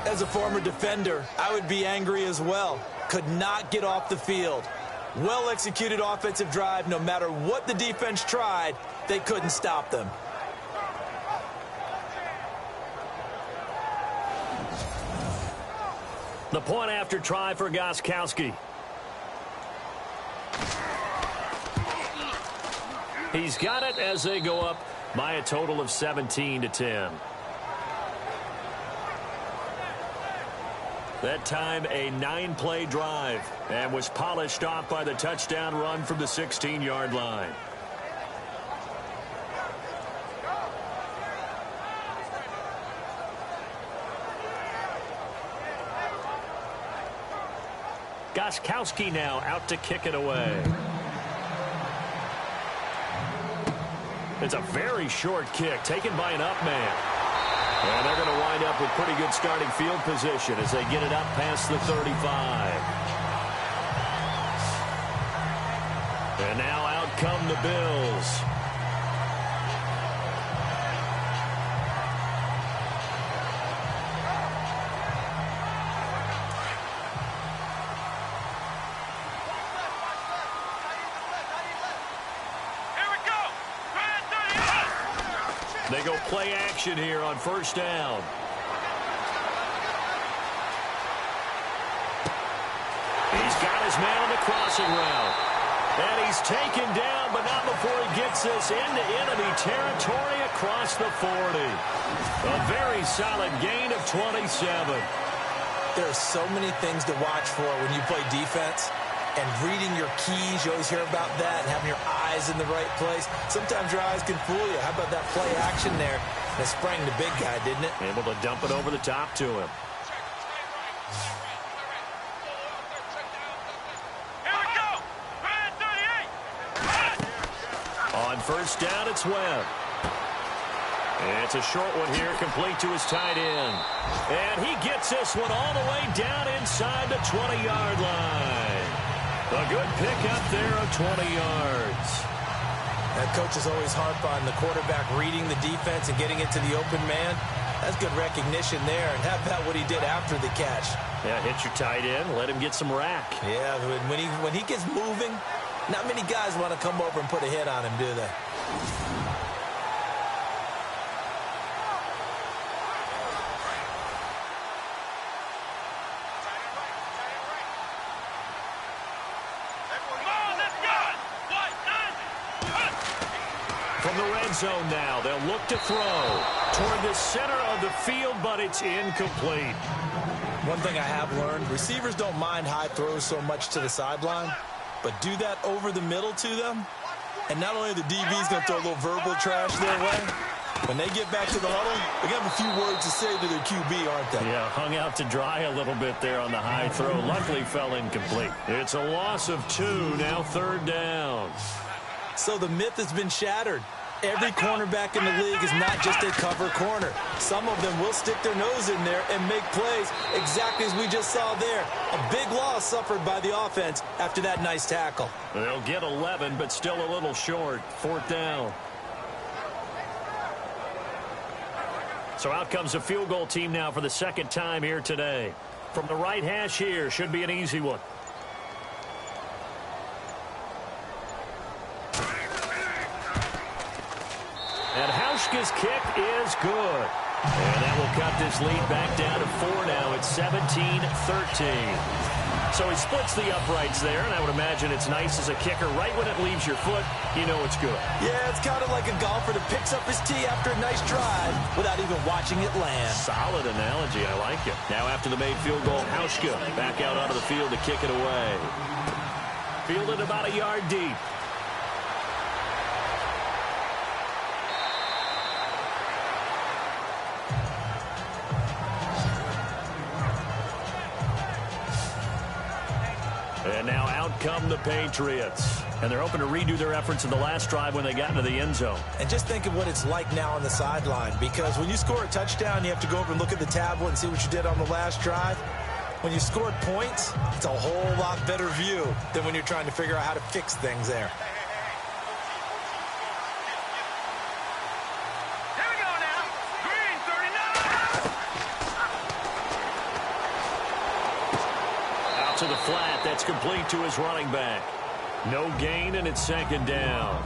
As a former defender, I would be angry as well. Could not get off the field. Well-executed offensive drive. No matter what the defense tried, they couldn't stop them. The point after try for Gronkowski. He's got it as they go up by a total of 17-10. That time a 9-play drive and was polished off by the touchdown run from the 16-yard line. Gronkowski now out to kick it away. It's a very short kick taken by an up man. And they're going to wind up with pretty good starting field position as they get it up past the 35. And now out come the Bills. They go play action here on 1st down. He's got his man on the crossing route. And he's taken down, but not before he gets this into enemy territory across the 40. A very solid gain of 27. There are so many things to watch for when you play defense. And reading your keys, you always hear about that, and having your eyes in the right place. Sometimes your eyes can fool you. How about that play action there? And it sprang the big guy, didn't it? Able to dump it over the top to him. On first down, it's Webb. It's a short one here, complete to his tight end. And he gets this one all the way down inside the 20-yard line. A good pickup there of 20 yards. That coach is always harp on the quarterback reading the defense and getting it to the open man. That's good recognition there. And how about what he did after the catch? Yeah, hit your tight end, let him get some rack. Yeah, when he gets moving, not many guys want to come over and put a hit on him, do they? From the red zone now, they'll look to throw toward the center of the field, but it's incomplete. One thing I have learned, receivers don't mind high throws so much to the sideline, but do that over the middle to them, and not only the DB's going to throw a little verbal trash their way, when they get back to the huddle, they have a few words to say to their QB, aren't they? Yeah, hung out to dry a little bit there on the high throw. Luckily fell incomplete. It's a loss of 2, now third down. So the myth has been shattered. Every cornerback in the league is not just a cover corner. Some of them will stick their nose in there and make plays exactly as we just saw there. A big loss suffered by the offense after that nice tackle. They'll get 11, but still a little short. Fourth down. So out comes a field goal team now for the second time here today. From the right hash here, should be an easy one. And Hauschka's kick is good. And that will cut this lead back down to 4 now. It's 17-13. So he splits the uprights there, and I would imagine it's nice as a kicker. Right when it leaves your foot, you know it's good. Yeah, it's kind of like a golfer that picks up his tee after a nice drive without even watching it land. Solid analogy. I like it. Now after the made field goal, Hauschka back out onto the field to kick it away. Fielded about a yard deep. And now out come the Patriots. And they're hoping to redo their efforts in the last drive when they got into the end zone. And just think of what it's like now on the sideline, because when you score a touchdown, you have to go over and look at the tablet and see what you did on the last drive. When you scored points, it's a whole lot better view than when you're trying to figure out how to fix things there. Here we go now. Green 39. Out to the flat. That's complete to his running back. No gain, and it's second down.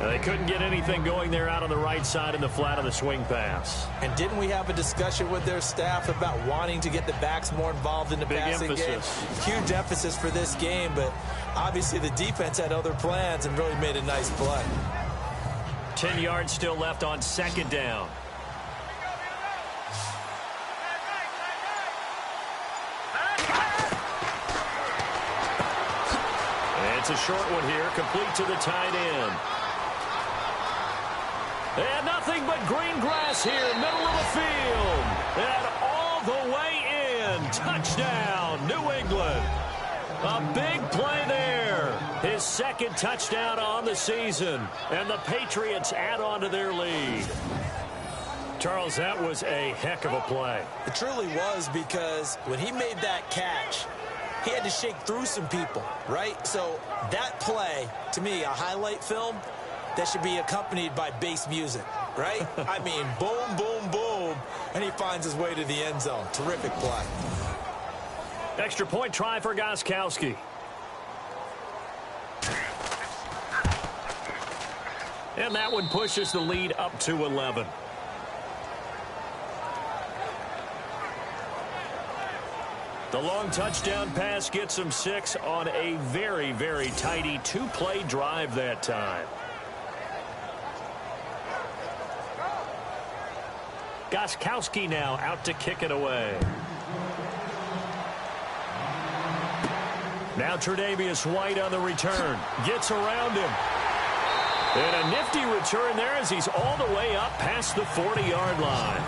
They couldn't get anything going there out on the right side in the flat of the swing pass. And didn't we have a discussion with their staff about wanting to get the backs more involved in the passing game? Huge emphasis for this game, but obviously the defense had other plans and really made a nice play. 10 yards still left on second down. It's a short one here, complete to the tight end. And nothing but green grass here, middle of the field. And all the way in. Touchdown, New England. A big play there. His second touchdown on the season. And the Patriots add on to their lead. Charles, that was a heck of a play. It truly was, because when he made that catch, he had to shake through some people, right? So that play, to me, a highlight film that should be accompanied by bass music, right? I mean, boom, boom, boom, and he finds his way to the end zone. Terrific play. Extra point try for Gostkowski. And that one pushes the lead up to 11. The long touchdown pass gets him 6 on a very, very tidy 2-play drive that time. Gostkowski now out to kick it away. Now Tre'Davious White on the return. Gets around him. And a nifty return there as he's all the way up past the 40-yard line.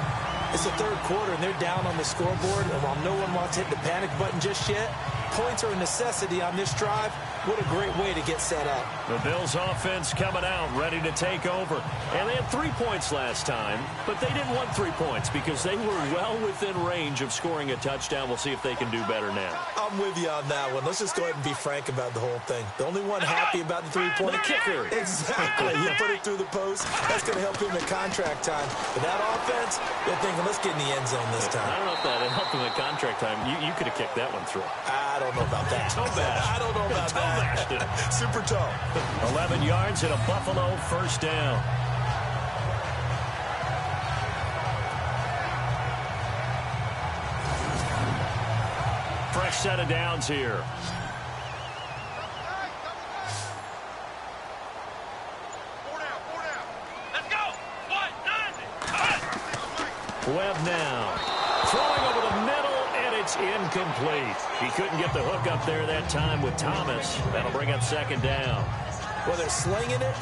It's the third quarter, and they're down on the scoreboard. And while no one wants to hit the panic button just yet, points are a necessity on this drive, what a great way to get set up. The Bills offense coming out, ready to take over. And they had 3 points last time, but they didn't want 3 points because they were well within range of scoring a touchdown. We'll see if they can do better now. I'm with you on that one. Let's just go ahead and be frank about the whole thing. The only one happy about the 3-point kicker. Exactly. You put it through the post. That's going to help him at contract time. But that offense, they're thinking, let's get in the end zone this time. I don't know if that helped him at contract time. You could have kicked that one through. I don't know about that. Toe bash. I don't know about that. Super toe. 11 yards and a Buffalo first down. Fresh set of downs here. Let's go. Webb now. Throwing over the middle, and it's incomplete. He couldn't get the hook up there that time with Thomas. That'll bring up second down. Well, they're slinging it,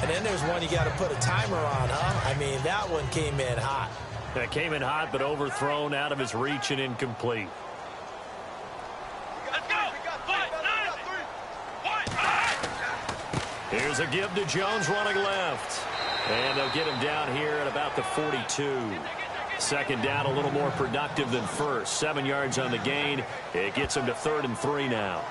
and then there's one you got to put a timer on, huh? I mean, that one came in hot. That came in hot, but overthrown out of his reach and incomplete. Let's go. Here's a give to Jones running left. And they'll get him down here at about the 42. Second down, a little more productive than first. 7 yards on the gain. It gets him to 3rd and 3 now.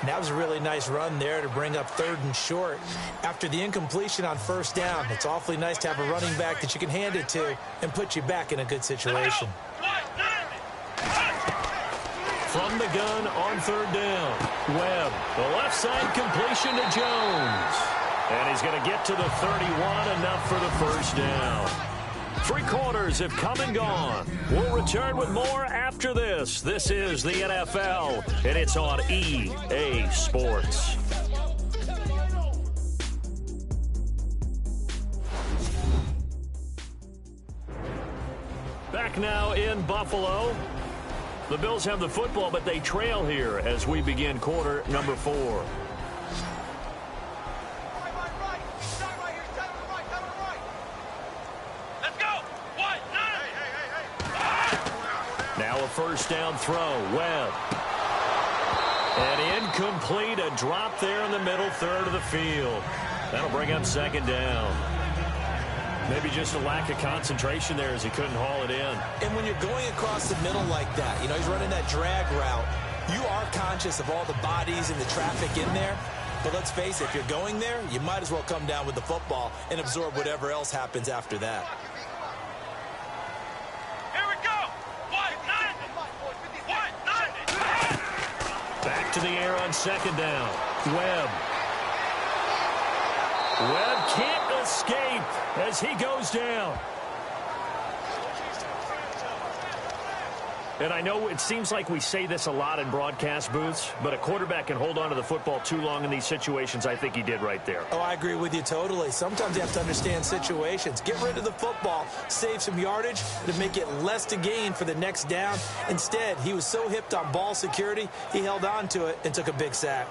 And that was a really nice run there to bring up 3rd and short. After the incompletion on first down, it's awfully nice to have a running back that you can hand it to and put you back in a good situation. From the gun on 3rd down. Webb, the left side completion to Jones. And he's going to get to the 31, enough for the first down. 3 quarters have come and gone. We'll return with more after this. This is the NFL, and it's on EA Sports. Back now in Buffalo. The Bills have the football, but they trail here as we begin quarter number 4. Now a first down throw. Webb. And incomplete. A drop there in the middle third of the field. That'll bring up second down. Maybe just a lack of concentration there as he couldn't haul it in. And when you're going across the middle like that, you know, he's running that drag route, you are conscious of all the bodies and the traffic in there. But let's face it, if you're going there, you might as well come down with the football and absorb whatever else happens after that. Here we go. Back to the air on second down. Webb. Webb can't escape as he goes down. And I know it seems like we say this a lot in broadcast booths, but a quarterback can hold on to the football too long in these situations. I think he did right there. Oh, I agree with you totally. Sometimes you have to understand situations. Get rid of the football, save some yardage to make it less to gain for the next down. Instead, he was so hipped on ball security, he held on to it and took a big sack.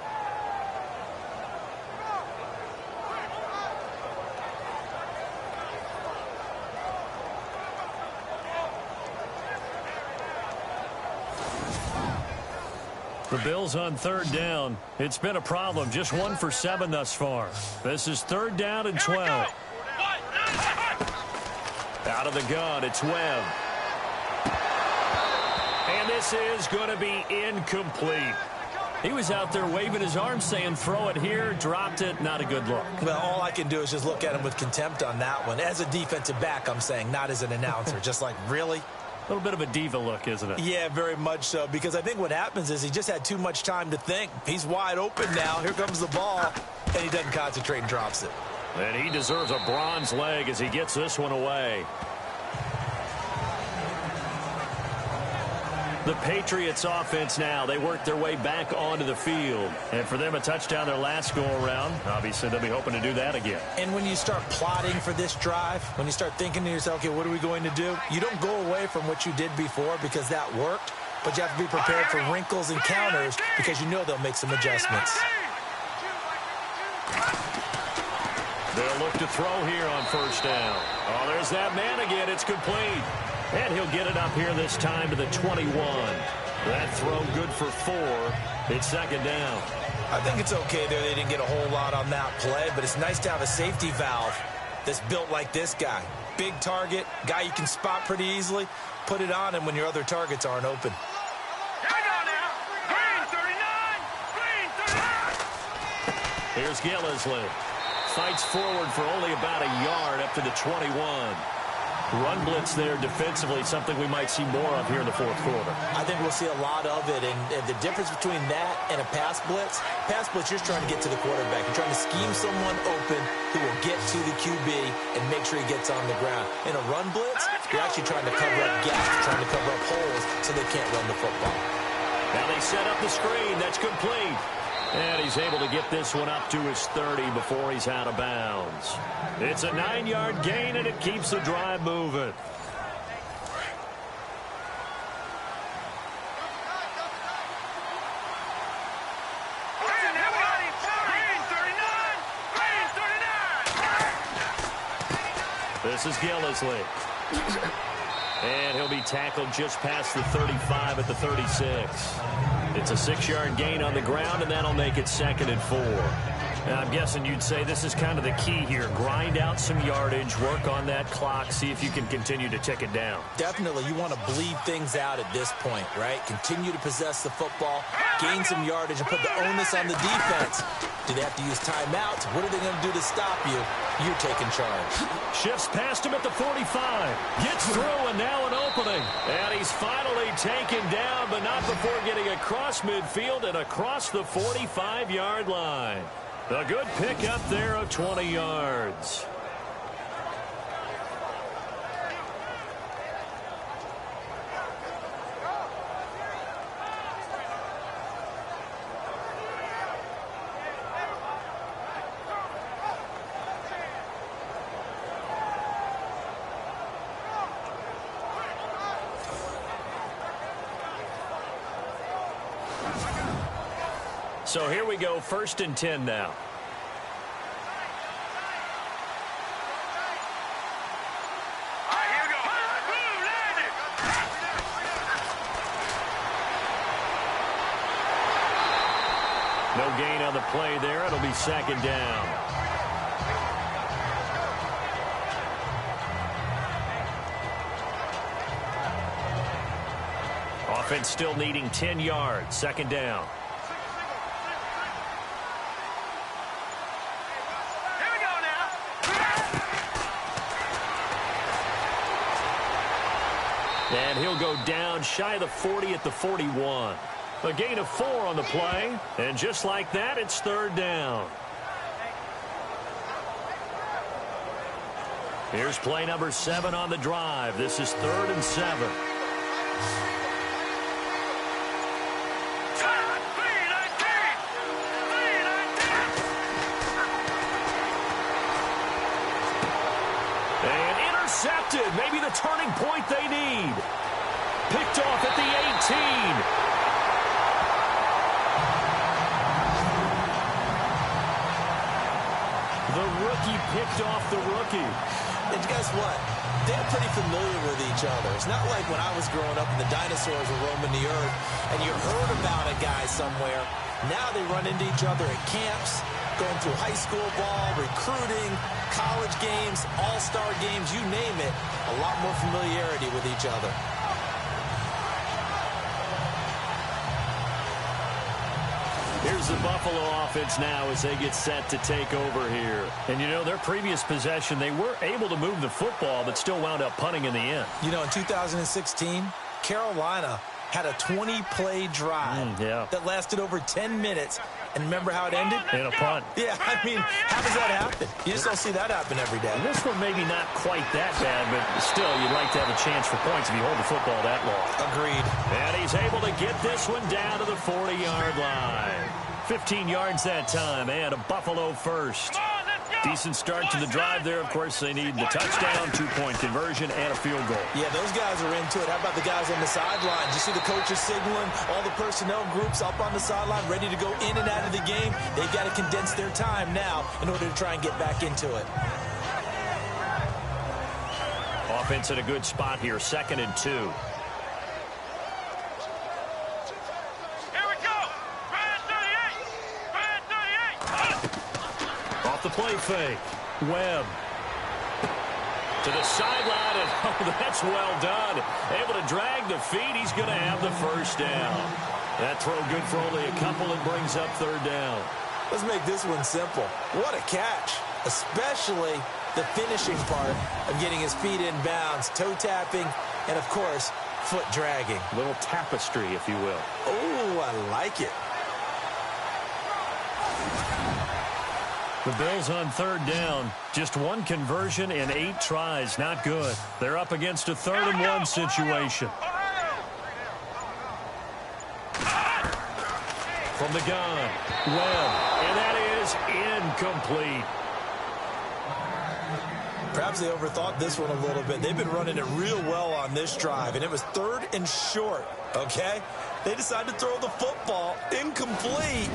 The Bills on third down. It's been a problem. Just 1 for 7 thus far. This is 3rd down and 12. Out of the gun, it's Webb. And this is going to be incomplete. He was out there waving his arms saying, throw it here, dropped it, not a good look. Well, all I can do is just look at him with contempt on that one. As a defensive back, I'm saying, not as an announcer. Just like, really? A little bit of a diva look, isn't it? Yeah, very much so, because I think what happens is he just had too much time to think. He's wide open now. Here comes the ball, and he doesn't concentrate and drops it. And he deserves a bronze leg as he gets this one away. The Patriots offense now, they work their way back onto the field. And for them, a touchdown their last go-around. Obviously, they'll be hoping to do that again. And when you start plotting for this drive, when you start thinking to yourself, okay, what are we going to do? You don't go away from what you did before because that worked, but you have to be prepared for wrinkles and counters because you know they'll make some adjustments. They'll look to throw here on first down. Oh, there's that man again. It's complete. And he'll get it up here this time to the 21. That throw good for 4. It's second down. I think it's okay there. They didn't get a whole lot on that play, but it's nice to have a safety valve that's built like this guy. Big target, guy you can spot pretty easily. Put it on him when your other targets aren't open. Here we go now. Green 39. Green 39. Here's Gillisley. Fights forward for only about a yard up to the 21. Run blitz there defensively, something we might see more of here in the fourth quarter. I think we'll see a lot of it, and the difference between that and a pass blitz, you're trying to get to the quarterback. You're trying to scheme someone open who will get to the QB and make sure he gets on the ground. In a run blitz, you're actually trying to cover up gaps, trying to cover up holes so they can't run the football. Now they set up the screen. That's complete. And he's able to get this one up to his 30 before he's out of bounds. It's a 9-yard gain, and it keeps the drive moving. This is Gillisley. And he'll be tackled just past the 35 at the 36. It's a 6-yard gain on the ground, and that'll make it 2nd and 4. Now, I'm guessing you'd say this is kind of the key here. Grind out some yardage, work on that clock, see if you can continue to tick it down. Definitely, you want to bleed things out at this point, right? Continue to possess the football, gain some yardage, and put the onus on the defense. Do they have to use timeouts? What are they going to do to stop you? You're taking charge. Shifts past him at the 45. Gets through, and now an opening. And he's finally taken down, but not before getting across midfield and across the 45-yard line. A good pickup there of 20 yards. So here we go, 1st and 10 now. No gain on the play there. It'll be 2nd down. Offense still needing 10 yards. 2nd down. And he'll go down shy of the 40 at the 41. A gain of 4 on the play. And just like that, it's 3rd down. Here's play number 7 on the drive. This is 3rd and 7. And intercepted. Maybe the turning point they need. Picked off at the 18. The rookie picked off the rookie. And guess what? They're pretty familiar with each other. It's not like when I was growing up and the dinosaurs were roaming the earth and you heard about a guy somewhere. Now they run into each other at camps, going through high school ball, recruiting, college games, all-star games, you name it. A lot more familiarity with each other. Here's the Buffalo offense now as they get set to take over here. And, you know, their previous possession, they were able to move the football but still wound up punting in the end. You know, in 2016, Carolina had a 20-play drive that lasted over 10 minutes. And remember how it ended? In a punt. Yeah, I mean, how does that happen? You just don't see that happen every day. This one maybe not quite that bad, but still, you'd like to have a chance for points if you hold the football that long. Agreed. And he's able to get this one down to the 40-yard line. 15 yards that time, and a Buffalo first. Decent start to the drive there. Of course, they need the touchdown, 2-point conversion, and a field goal. Yeah, those guys are into it. How about the guys on the sideline? You see the coaches signaling, all the personnel groups up on the sideline, ready to go in and out of the game. They've got to condense their time now in order to try and get back into it. Offense in a good spot here, 2nd and 2. the play fake. Webb. To the sideline, and oh, that's well done. Able to drag the feet. He's going to have the first down. That throw good for only a couple and brings up third down. Let's make this one simple. What a catch, especially the finishing part of getting his feet in bounds, toe tapping, and, of course, foot dragging. A little tapestry, if you will. Oh, I like it. The Bills on third down. Just one conversion in 8 tries. Not good. They're up against a 3rd-and-1 situation. From the gun, Webb, and that is incomplete. Perhaps they overthought this one a little bit. They've been running it real well on this drive, and it was 3rd and short, okay? They decided to throw the football incomplete.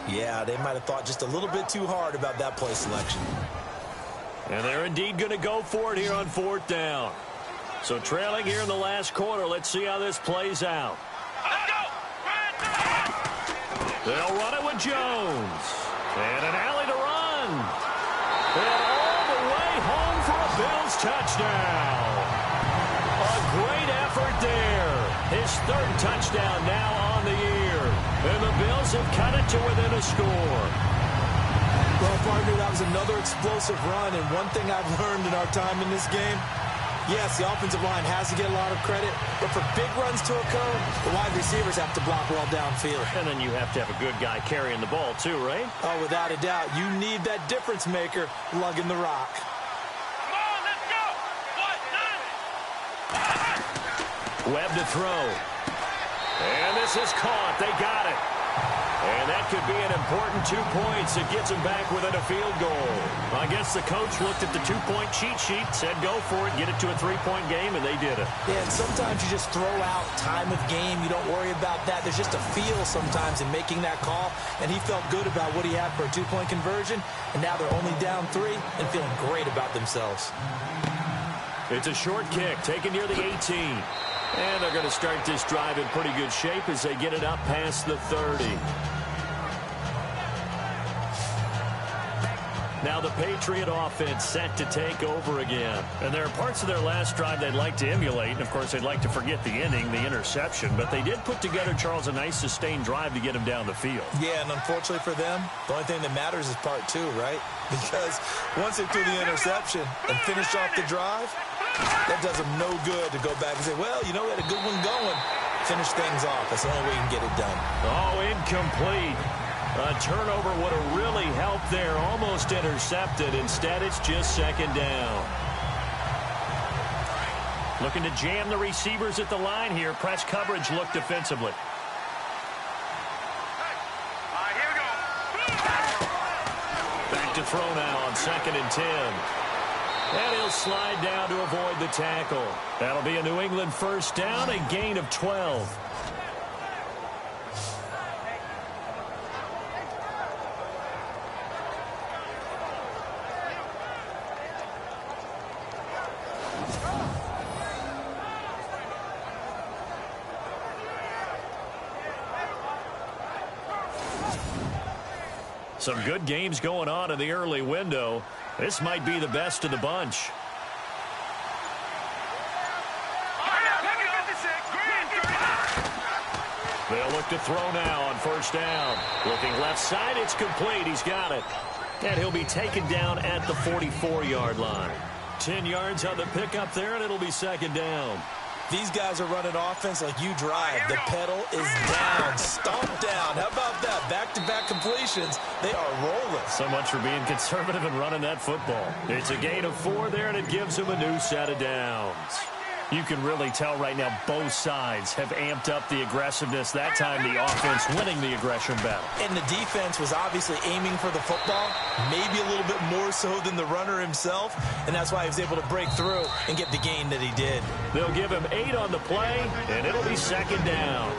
Yeah, they might have thought just a little bit too hard about that play selection. And they're indeed going to go for it here on 4th down. So trailing here in the last quarter, let's see how this plays out. They'll run it with Jones. And an alley to run. And all the way home for a Bills touchdown. A great effort there. His 3rd touchdown now on the year. And the Bills have cut it to within a score. Well, partner, that was another explosive run. And one thing I've learned in our time in this game, yes, the offensive line has to get a lot of credit, but for big runs to occur, the wide receivers have to block well downfield. And then you have to have a good guy carrying the ball too, right? Oh, without a doubt. You need that difference maker lugging the rock. Come on, let's go. Webb to throw. And this is caught. They got it. And that could be an important 2 points. It gets them back within a field goal. I guess the coach looked at the 2-point cheat sheet, said go for it, get it to a 3-point game, and they did it. Yeah, and sometimes you just throw out time of game. You don't worry about that. There's just a feel sometimes in making that call, and he felt good about what he had for a 2-point conversion, and now they're only down 3 and feeling great about themselves. It's a short kick taken near the 18. And they're going to start this drive in pretty good shape as they get it up past the 30. Now the Patriot offense set to take over again. And there are parts of their last drive they'd like to emulate. And, of course, they'd like to forget the ending, the interception. But they did put together, Charles, a nice sustained drive to get him down the field. Yeah, and unfortunately for them, the only thing that matters is part 2, right? Because once they threw the interception and finished off the drive, that does them no good to go back and say, well, you know, we had a good one going. Finish things off. That's the only way you can get it done. Oh, incomplete. A turnover would have really helped there. Almost intercepted. Instead, it's just 2nd down. Looking to jam the receivers at the line here. Press coverage look defensively. Here we go. Back to throw now on 2nd and 10. And he'll slide down to avoid the tackle. That'll be a New England 1st down, a gain of 12. Some good games going on in the early window. This might be the best of the bunch. They'll look to throw now on 1st down. Looking left side, it's complete. He's got it. And he'll be taken down at the 44-yard line. 10 yards on the pickup there, and it'll be 2nd down. These guys are running offense like you drive. The pedal is down, stomped down. How about that? Back-to-back completions. They are rolling. So much for being conservative and running that football. It's a gain of 4 there, and it gives them a new set of downs. You can really tell right now both sides have amped up the aggressiveness. That time the offense winning the aggression battle. And the defense was obviously aiming for the football, maybe a little bit more so than the runner himself, and that's why he was able to break through and get the gain that he did. They'll give him 8 on the play, and it'll be 2nd down.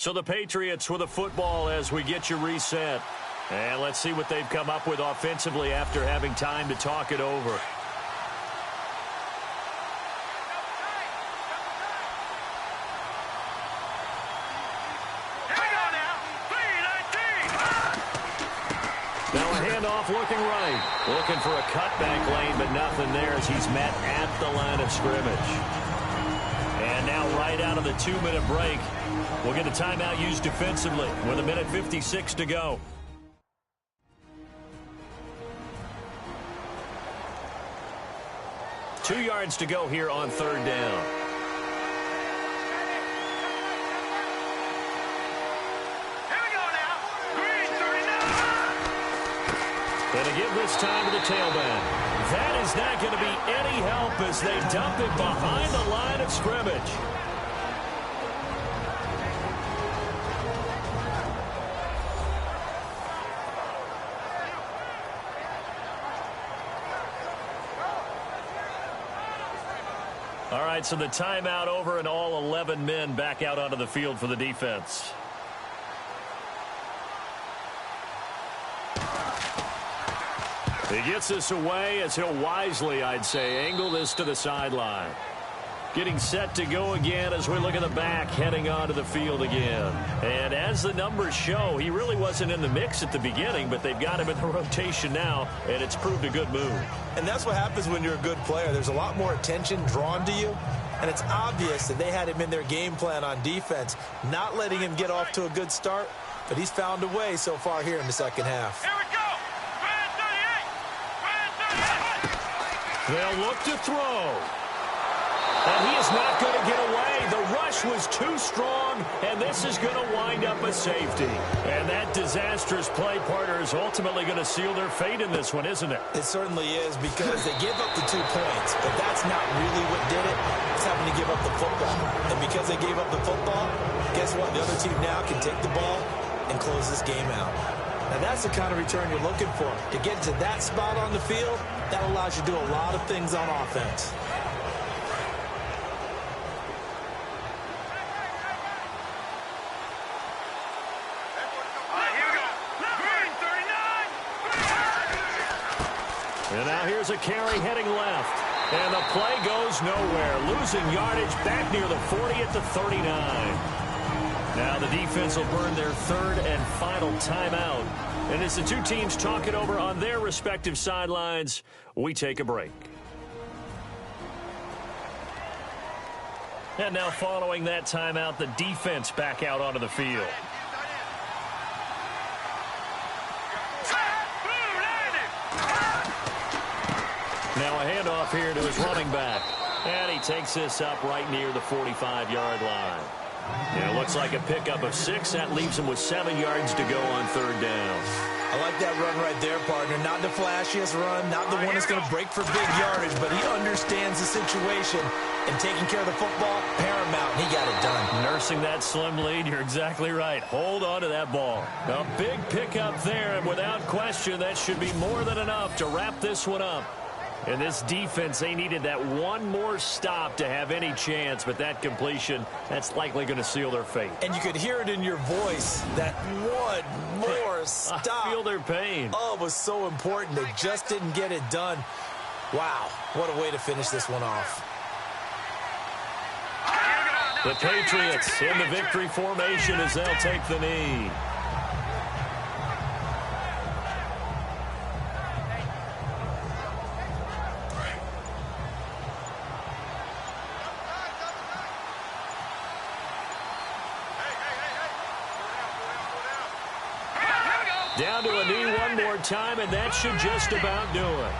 So the Patriots with a football as we get you reset. And let's see what they've come up with offensively after having time to talk it over. handoff looking right. Looking for a cutback lane, but nothing there as he's met at the line of scrimmage. And now right out of the 2-minute break, we'll get a timeout used defensively with 1:56 to go. Two yards to go here on third down. And to give this time to the tailback. That is not going to be any help as they dump it behind the line of scrimmage. All right, so the timeout over and all 11 men back out onto the field for the defense. He gets this away as he'll wisely, I'd say, angle this to the sideline. Getting set to go again as we look at the back, heading onto the field again. And as the numbers show, he really wasn't in the mix at the beginning, but they've got him in the rotation now, and it's proved a good move. And that's what happens when you're a good player. There's a lot more attention drawn to you, and it's obvious that they had him in their game plan on defense, not letting him get off to a good start, but he's found a way so far here in the second half. Here we go. They'll look to throw. And he is not going to get away. The rush was too strong, and this is going to wind up a safety. And that disastrous play partner is ultimately going to seal their fate in this one, isn't it? It certainly is, because they give up the 2 points, but that's not really what did it. It's having to give up the football. And because they gave up the football, guess what? The other team now can take the ball and close this game out. Now, that's the kind of return you're looking for. To get to that spot on the field, that allows you to do a lot of things on offense. And now here's a carry heading left. And the play goes nowhere. Losing yardage back near the 40 at the 39. Now the defense will burn their third and final timeout. And as the two teams talk it over on their respective sidelines, we take a break. And now following that timeout, the defense back out onto the field. Now a handoff here to his running back. And he takes this up right near the 45-yard line. And it looks like a pickup of 6. That leaves him with 7 yards to go on third down. I like that run right there, partner. Not the flashiest run, not the one that's going to break for big yardage, but he understands the situation, and taking care of the football, paramount, and he got it done. Nursing that slim lead, you're exactly right. Hold on to that ball. A big pickup there, and without question, that should be more than enough to wrap this one up. And this defense, they needed that one more stop to have any chance, but that completion, that's likely going to seal their fate. And you could hear it in your voice, that one more stop. I feel their pain. Oh, it was so important. They just didn't get it done. Wow, what a way to finish this one off. The Patriots in the victory formation as they'll take the knee. Down to a knee one more time, and that should just about do it.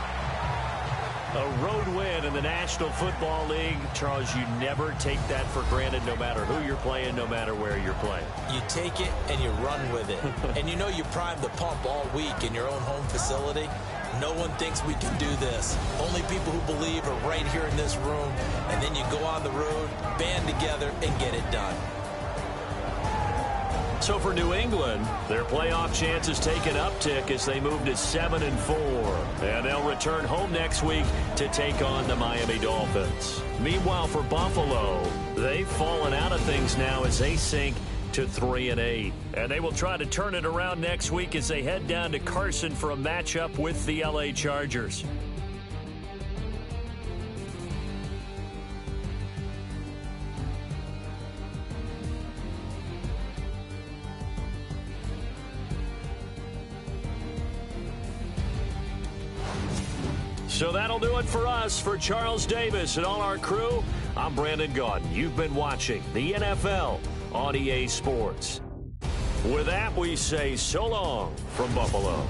A road win in the National Football League. Charles, you never take that for granted, no matter who you're playing, no matter where you're playing. You take it and you run with it. And you know you primed the pump all week in your own home facility. No one thinks we can do this. Only people who believe are right here in this room. And then you go on the road, band together, and get it done. So for New England, their playoff chances take an uptick as they move to 7-4. And they'll return home next week to take on the Miami Dolphins. Meanwhile, for Buffalo, they've fallen out of things now as they sink to 3-8. And they will try to turn it around next week as they head down to Carson for a matchup with the LA Chargers. So that'll do it for us. For Charles Davis and all our crew, I'm Brandon Gaudin. You've been watching the NFL on EA Sports. With that, we say so long from Buffalo.